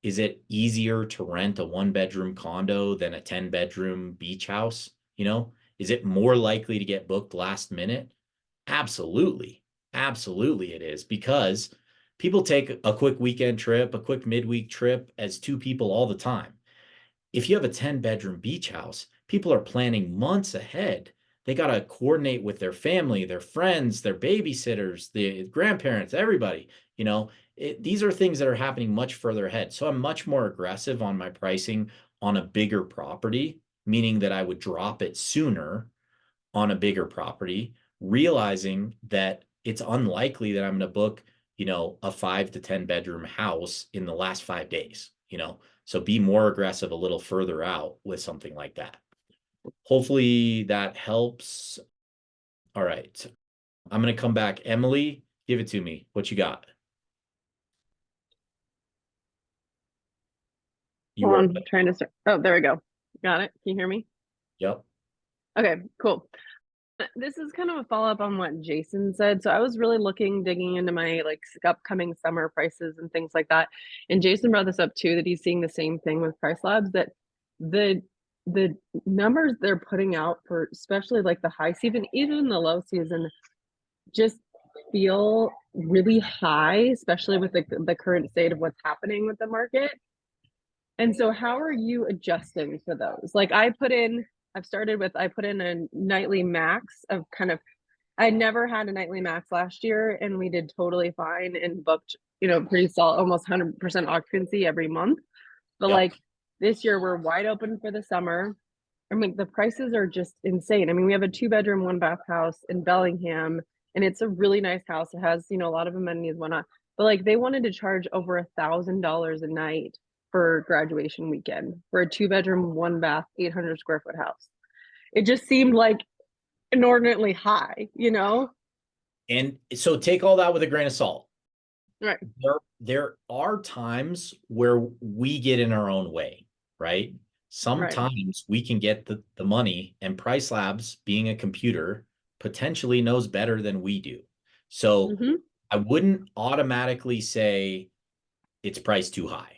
is it easier to rent a 1-bedroom condo than a 10-bedroom beach house? Is it more likely to get booked last minute? Absolutely. Absolutely it is, because people take a quick weekend trip, a quick midweek trip as 2 people all the time. If you have a 10-bedroom beach house, people are planning months ahead. They got to coordinate with their family, their friends, their babysitters, the grandparents, everybody. These are things that are happening much further ahead. So I'm much more aggressive on my pricing on a bigger property, meaning that I would drop it sooner on a bigger property, realizing that it's unlikely that I'm going to book you know, a 5 to 10 bedroom house in the last 5 days, you know, so be more aggressive a little further out with something like that. Hopefully that helps. All right. I'm going to come back. Emily, give it to me. What you got? You Hold are. on, trying to start. Oh, there we go. Got it. Can you hear me? Yep. Okay, cool. This is kind of a follow-up on what Jason said. So I was really digging into my like upcoming summer prices and things like that. And Jason brought this up too, that he's seeing the same thing with Price Labs, that the numbers they're putting out for especially like the high season, even the low season, just feel really high, especially with the current state of what's happening with the market. And so how are you adjusting for those? Like I put in a nightly max of kind of, I never had a nightly max last year and we did totally fine and booked, you know, pretty solid, almost 100% occupancy every month. But Yep. like this year we're wide open for the summer. I mean, the prices are just insane. I mean, we have a 2-bedroom, 1-bath house in Bellingham and it's a really nice house. It has, you know, a lot of amenities, whatnot. But like they wanted to charge over $1,000 a night for graduation weekend for a 2-bedroom, 1-bath, 800 square foot house. It just seemed like inordinately high, you know? And so take all that with a grain of salt. Right. There are times where we get in our own way, right? Sometimes we can get the money, and Price Labs, being a computer, potentially knows better than we do. So I wouldn't automatically say it's priced too high.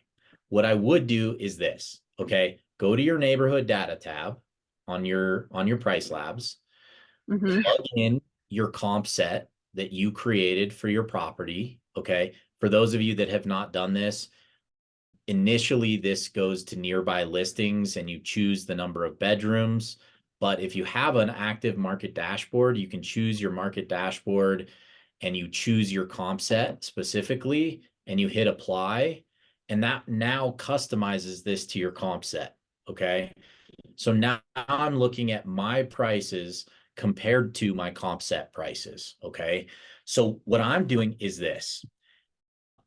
What I would do is this, okay? Go to your neighborhood data tab on your Price Labs, plug in your comp set that you created for your property, okay? For those of you that have not done this, initially this goes to nearby listings and you choose the number of bedrooms. But if you have an active market dashboard, you can choose your market dashboard and you choose your comp set specifically and you hit apply. And that now customizes this to your comp set, okay? So now I'm looking at my prices compared to my comp set prices, okay? So what I'm doing is this.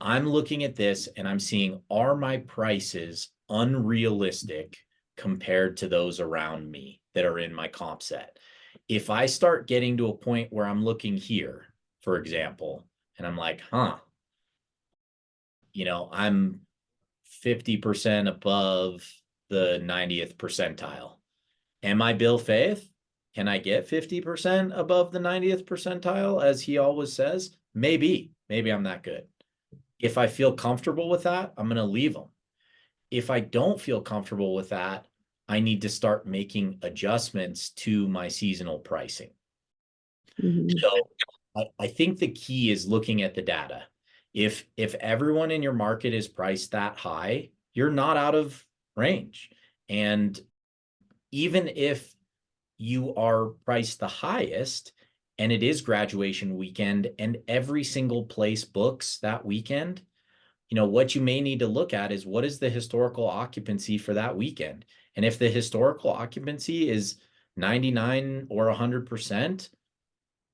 I'm looking at this and I'm seeing, are my prices unrealistic compared to those around me that are in my comp set? If I start getting to a point where I'm looking here, for example, and I'm like, you know, I'm 50% above the 90th percentile. Am I Bill Faith? Can I get 50% above the 90th percentile, as he always says? Maybe I'm that good. If I feel comfortable with that, I'm going to leave them. If I don't feel comfortable with that, I need to start making adjustments to my seasonal pricing. So I think the key is looking at the data. If everyone in your market is priced that high, you're not out of range. And even if you are priced the highest and it is graduation weekend and every single place books that weekend, you know, what you may need to look at is what is the historical occupancy for that weekend? And if the historical occupancy is 99 or 100%,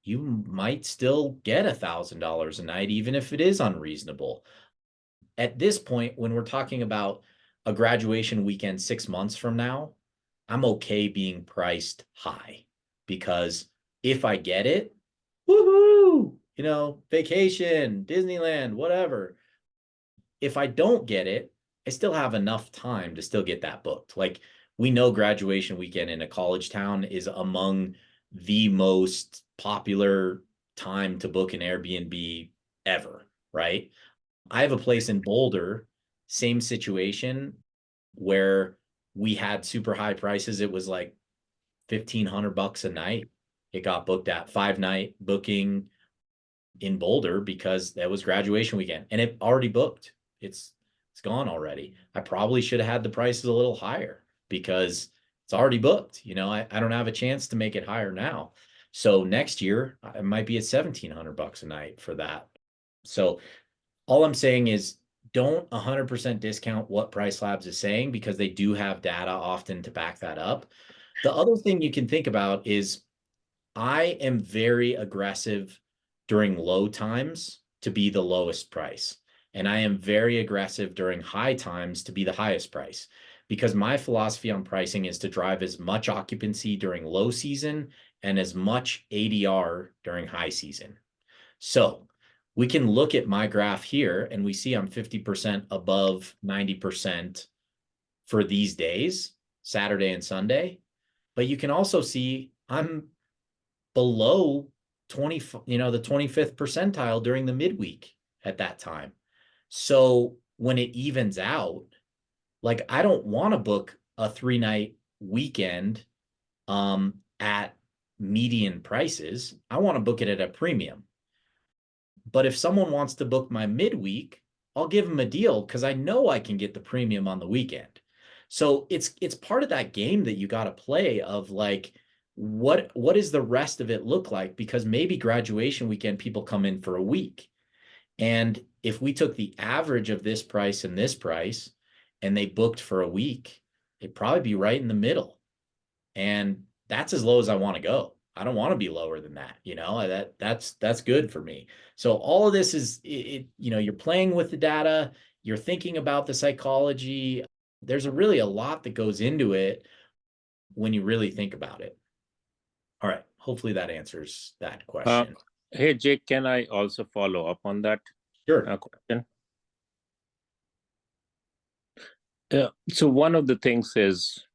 you might still get $1,000 a night, even if it is unreasonable. At this point, when we're talking about a graduation weekend 6 months from now, I'm okay being priced high, because if I get it, woohoo, you know, vacation, Disneyland, whatever. If I don't get it, I still have enough time to still get that booked. Like, we know graduation weekend in a college town is among the most popular time to book an Airbnb ever, right? I have a place in Boulder, same situation, where we had super high prices. It was like $1,500 a night. It got booked at 5-night booking in Boulder because that was graduation weekend and it already booked. It's gone already. I probably should have had the prices a little higher because it's already booked. You know, I don't have a chance to make it higher now. So next year I might be at $1,700 a night for that. So all I'm saying is, don't 100% discount what Price Labs is saying, because they do have data often to back that up. The other thing you can think about is, I am very aggressive during low times to be the lowest price. And I am very aggressive during high times to be the highest price, because my philosophy on pricing is to drive as much occupancy during low season and as much ADR during high season. So we can look at my graph here and we see I'm 50% above 90% for these days, Saturday and Sunday. But you can also see I'm below 20, the 25th percentile during the midweek at that time. So when it evens out, like I don't want to book a 3-night weekend at median prices. I want to book it at a premium. But if someone wants to book my midweek, I'll give them a deal because I know I can get the premium on the weekend. So it's part of that game that you got to play of like, what does the rest of it look like? Because maybe graduation weekend people come in for a week. And if we took the average of this price and this price and they booked for a week, it'd probably be right in the middle. And that's as low as I want to go. I don't want to be lower than that. That's good for me. So all of this is you're playing with the data, you're thinking about the psychology. There's really a lot that goes into it when you really think about it. All right. Hopefully that answers that question. Hey, Jake, can I also follow up on that Sure. question? So one of the things is,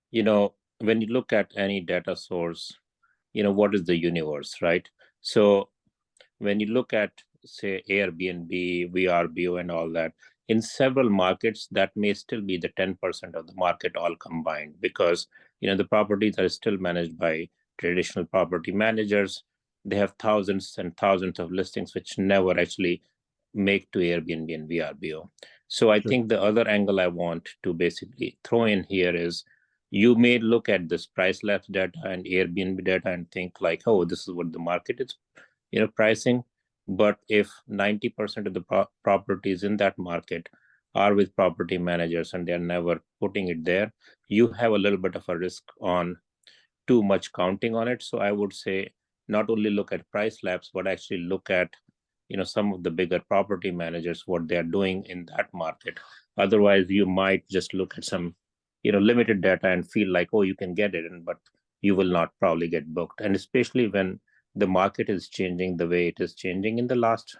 when you look at any data source, what is the universe, right? So when you look at, say, Airbnb, VRBO, and all that, in several markets, that may still be the 10% of the market all combined, because, the properties are still managed by traditional property managers. They have thousands and thousands of listings, which never actually make to Airbnb and VRBO. So I think the other angle I want to basically throw in here is, you may look at this price lapse data and Airbnb data and think like, oh, this is what the market is, pricing. But if 90% of the properties in that market are with property managers and they're never putting it there, you have a little bit of a risk on too much counting on it. So I would say not only look at price lapse, but actually look at, some of the bigger property managers, what they're doing in that market. Otherwise, you might just look at some, limited data and feel like, oh, you can get it, but you will not probably get booked. And especially when the market is changing the way it is changing in the last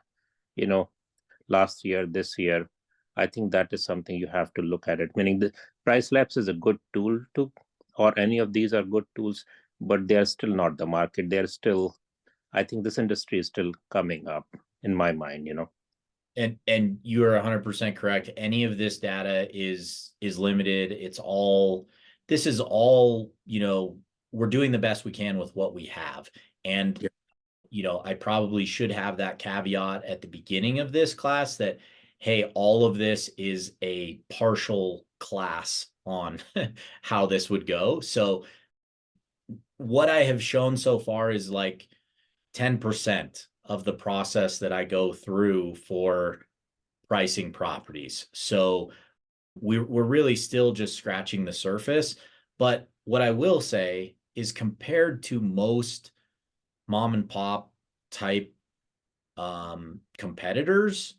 year, this year, I think that is something you have to look at it. Meaning the price lapse is a good tool or any of these are good tools, but they are still not the market. They're still, I think this industry is still coming up in my mind, And you are 100% correct. Any of this data is limited. This is all, we're doing the best we can with what we have. And, I probably should have that caveat at the beginning of this class that, hey, all of this is a partial class on how this would go. So what I have shown so far is like 10% of the process that I go through for pricing properties. So we're really still just scratching the surface. But what I will say is, compared to most mom and pop type competitors,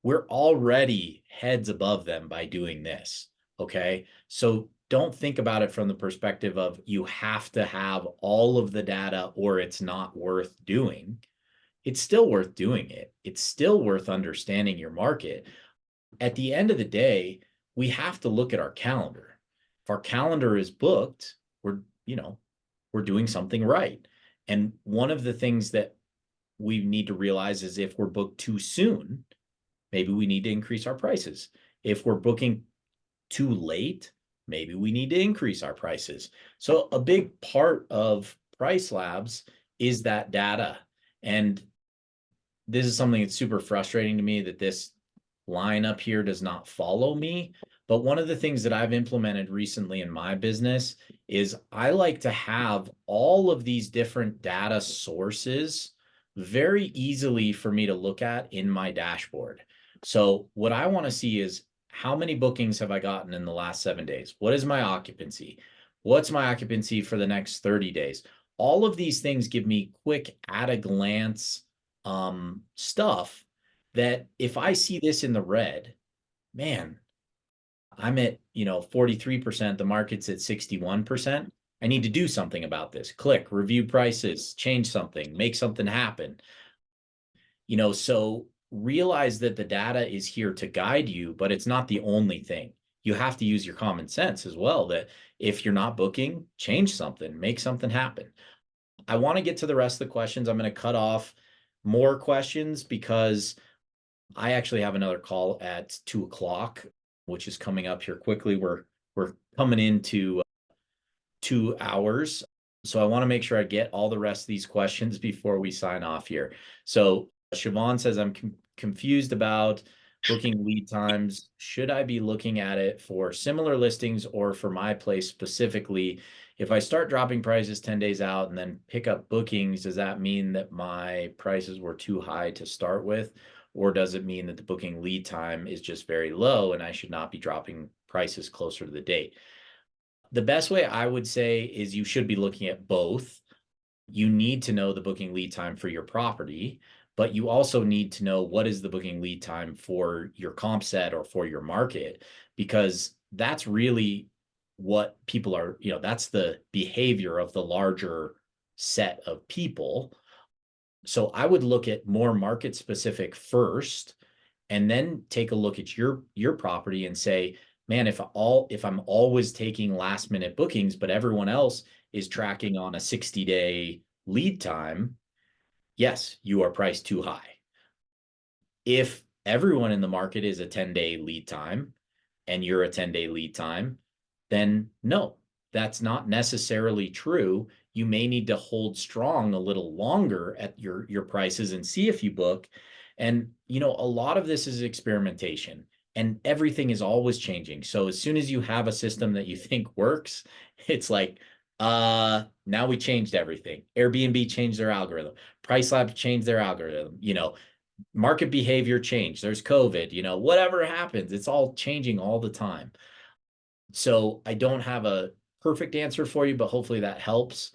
we're already heads above them by doing this. Okay. So don't think about it from the perspective of you have to have all of the data or it's not worth doing. It's still worth doing it. It's still worth understanding your market. At the end of the day, we have to look at our calendar. If our calendar is booked, we're doing something right. And one of the things that we need to realize is, if we're booked too soon, maybe we need to increase our prices. If we're booking too late, maybe we need to increase our prices. So a big part of Price Labs is that data. And this is something that's super frustrating to me, that this line up here does not follow me. But one of the things that I've implemented recently in my business is I like to have all of these different data sources very easily for me to look at in my dashboard. So what I want to see is, how many bookings have I gotten in the last 7 days? What is my occupancy? What's my occupancy for the next 30 days? All of these things give me quick at a glance stuff that if I see this in the red, man, I'm at, 43%, the market's at 61%. I need to do something about this. Click, review prices, change something, make something happen. So realize that the data is here to guide you, but it's not the only thing. You have to use your common sense as well, that if you're not booking, change something, make something happen. I want to get to the rest of the questions. I'm going to cut off more questions because I actually have another call at 2:00, which is coming up here quickly. We're coming into 2 hours. So I want to make sure I get all the rest of these questions before we sign off here. So Siobhan says, I'm confused about booking lead times. Should I be looking at it for similar listings or for my place specifically? If I start dropping prices 10 days out and then pick up bookings, does that mean that my prices were too high to start with? Or does it mean that the booking lead time is just very low and I should not be dropping prices closer to the date? The best way I would say is you should be looking at both. You need to know the booking lead time for your property, but you also need to know what is the booking lead time for your comp set or for your market, because that's really what people are, that's the behavior of the larger set of people. So I would look at more market specific first, and then take a look at your property and say, man, if I'm always taking last minute bookings, but everyone else is tracking on a 60-day lead time, yes, you are priced too high. If everyone in the market is a 10-day lead time and you're a 10-day lead time, then no, that's not necessarily true. You may need to hold strong a little longer at your prices and see if you book. And, a lot of this is experimentation and everything is always changing. So as soon as you have a system that you think works, it's like, now we changed everything. Airbnb changed their algorithm. PriceLabs changed their algorithm. Market behavior changed. There's COVID, whatever happens, it's all changing all the time. So I don't have a perfect answer for you, but hopefully that helps.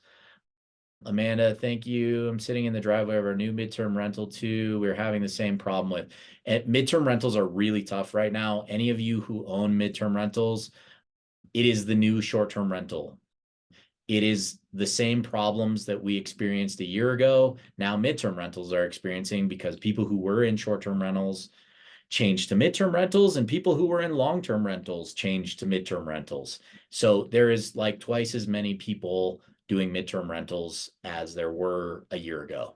Amanda, thank you. I'm sitting in the driveway of our new midterm rental too. We're having the same problem with, and midterm rentals are really tough right now. Any of you who own midterm rentals, it is the new short-term rental. It is the same problems that we experienced a year ago. Now midterm rentals are experiencing because people who were in short-term rentals changed to midterm rentals and people who were in long-term rentals changed to midterm rentals. So there is like twice as many people doing midterm rentals as there were a year ago.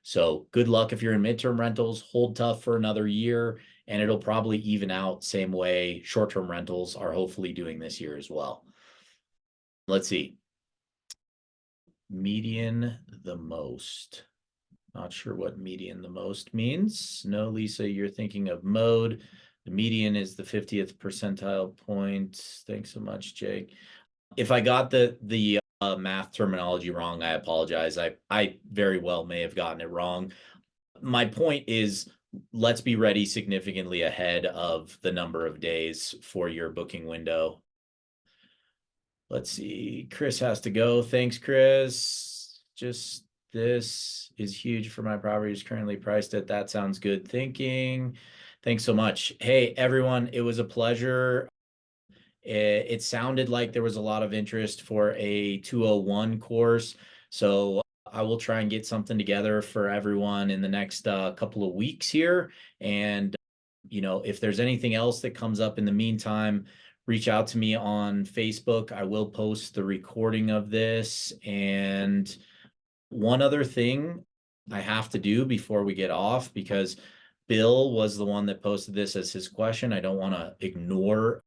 So good luck if you're in midterm rentals, hold tough for another year, and it'll probably even out same way short-term rentals are hopefully doing this year as well. Let's see. Median the most. Not sure what median the most means. No, Lisa, you're thinking of mode. The median is the 50th percentile point. Thanks so much, Jake. If I got the math terminology wrong, I apologize. I very well may have gotten it wrong. My point is, let's be ready significantly ahead of the number of days for your booking window. Let's see. Chris has to go. Thanks, Chris. Just this is huge for my property. Is currently priced at. That sounds good thinking. Thanks so much. Hey, everyone. It was a pleasure. It sounded like there was a lot of interest for a 201 course. So I will try and get something together for everyone in the next couple of weeks here. And, if there's anything else that comes up in the meantime, reach out to me on Facebook. I will post the recording of this. And one other thing I have to do before we get off, because Bill was the one that posted this as his question. I don't want to ignore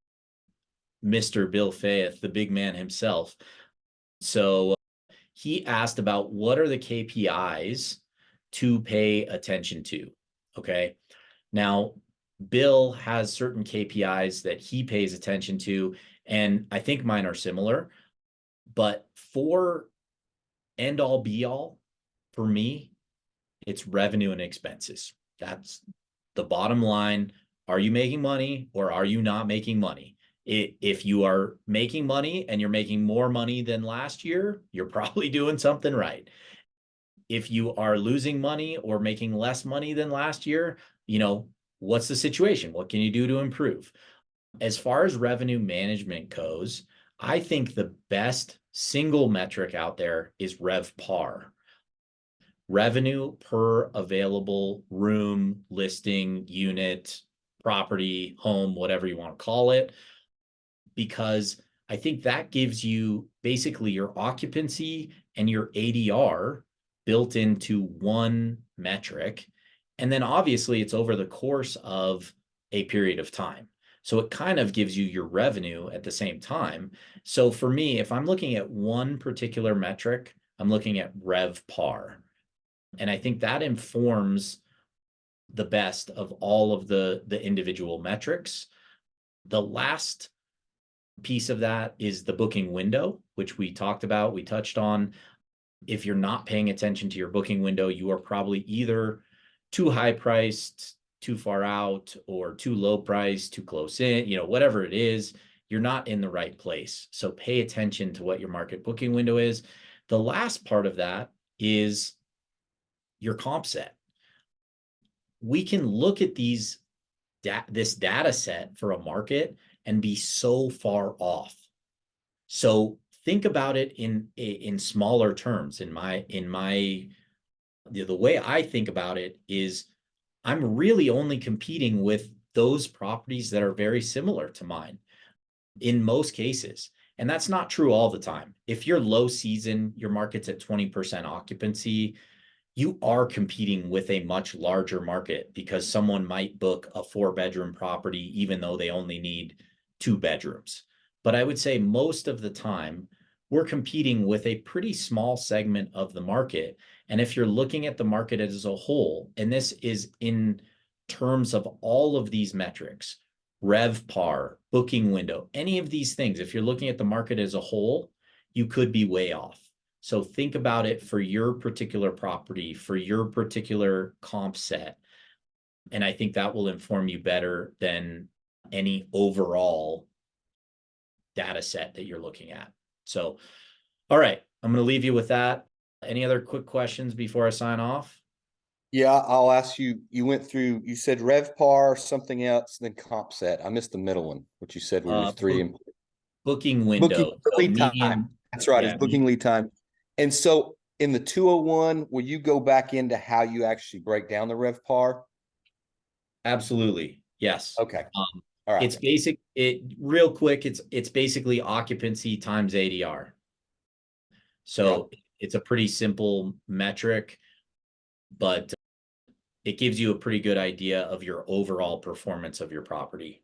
Mr. Bill Fayeth, the big man himself. So he asked about what are the KPIs to pay attention to. Okay. Now, Bill has certain KPIs that he pays attention to, and I think mine are similar. But for end all be all, for me, it's revenue and expenses. That's the bottom line. Are you making money or are you not making money? If you are making money and you're making more money than last year, you're probably doing something right. If you are losing money or making less money than last year, you know, what's the situation? What can you do to improve? As far as revenue management goes, I think the best single metric out there is RevPAR. Revenue per available room, listing, unit, property, home, whatever you want to call it. Because I think that gives you basically your occupancy and your ADR built into one metric. And then obviously it's over the course of a period of time. So it kind of gives you your revenue at the same time. So for me, if I'm looking at one particular metric, I'm looking at RevPAR. And I think that informs the best of all of the individual metrics. The last piece of that is the booking window, which we talked about, we touched on. If you're not paying attention to your booking window, you are probably either too high priced, too far out, or too low priced, too close in, you know, whatever it is, you're not in the right place. So pay attention to what your market booking window is. The last part of that is your comp set. We can look at this data set for a market and be so far off. So think about it in smaller terms. The way I think about it is I'm really only competing with those properties that are very similar to mine in most cases. And that's not true all the time. If you're low season, your market's at 20% occupancy, you are competing with a much larger market because someone might book a 4-bedroom property, even though they only need 2 bedrooms. But I would say most of the time, we're competing with a pretty small segment of the market. And if you're looking at the market as a whole, and this is in terms of all of these metrics, RevPAR, booking window, any of these things, if you're looking at the market as a whole, you could be way off. So think about it for your particular property, for your particular comp set. And I think that will inform you better than any overall data set that you're looking at. So, all right, I'm going to leave you with that. Any other quick questions before I sign off? Yeah, I'll ask you, you went through, you said RevPAR, something else, then comp set. I missed the middle one, what you said were your three. Booking window. Booking So lead time. median, That's right, yeah, it's booking lead time. And so in the 201, will you go back into how you actually break down the RevPAR? absolutely. Yes. Okay, all right. It's basic. Real quick. It's basically occupancy times ADR. So it's a pretty simple metric, but it gives you a pretty good idea of your overall performance of your property.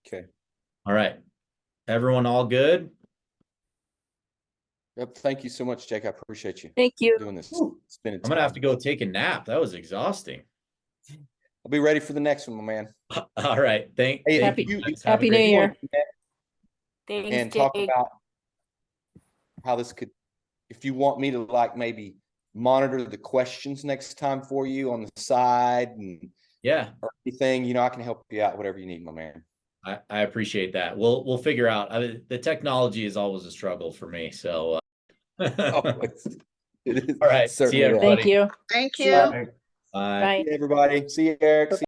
Okay. All right. Everyone all good? Yep, thank you so much, Jake. I appreciate you Thank you. doing this. Whew. Spending I'm gonna have to time. go take a nap. That was exhausting. I'll be ready for the next one, my man. All right. Thank Hey, Happy- you. guys. Have a Happy great New day. Year. And Thanks, talk Jake. about how this could, if you want me to like maybe monitor the questions next time for you on the side and Yeah, or anything, you know, I can help you out, whatever you need, my man. I appreciate that. We'll figure out. The technology is always a struggle for me. So, Always. It is all right. See you, certainly. everybody. Thank you. Thank See ya. you. Bye. Bye. Everybody, see you, Eric. See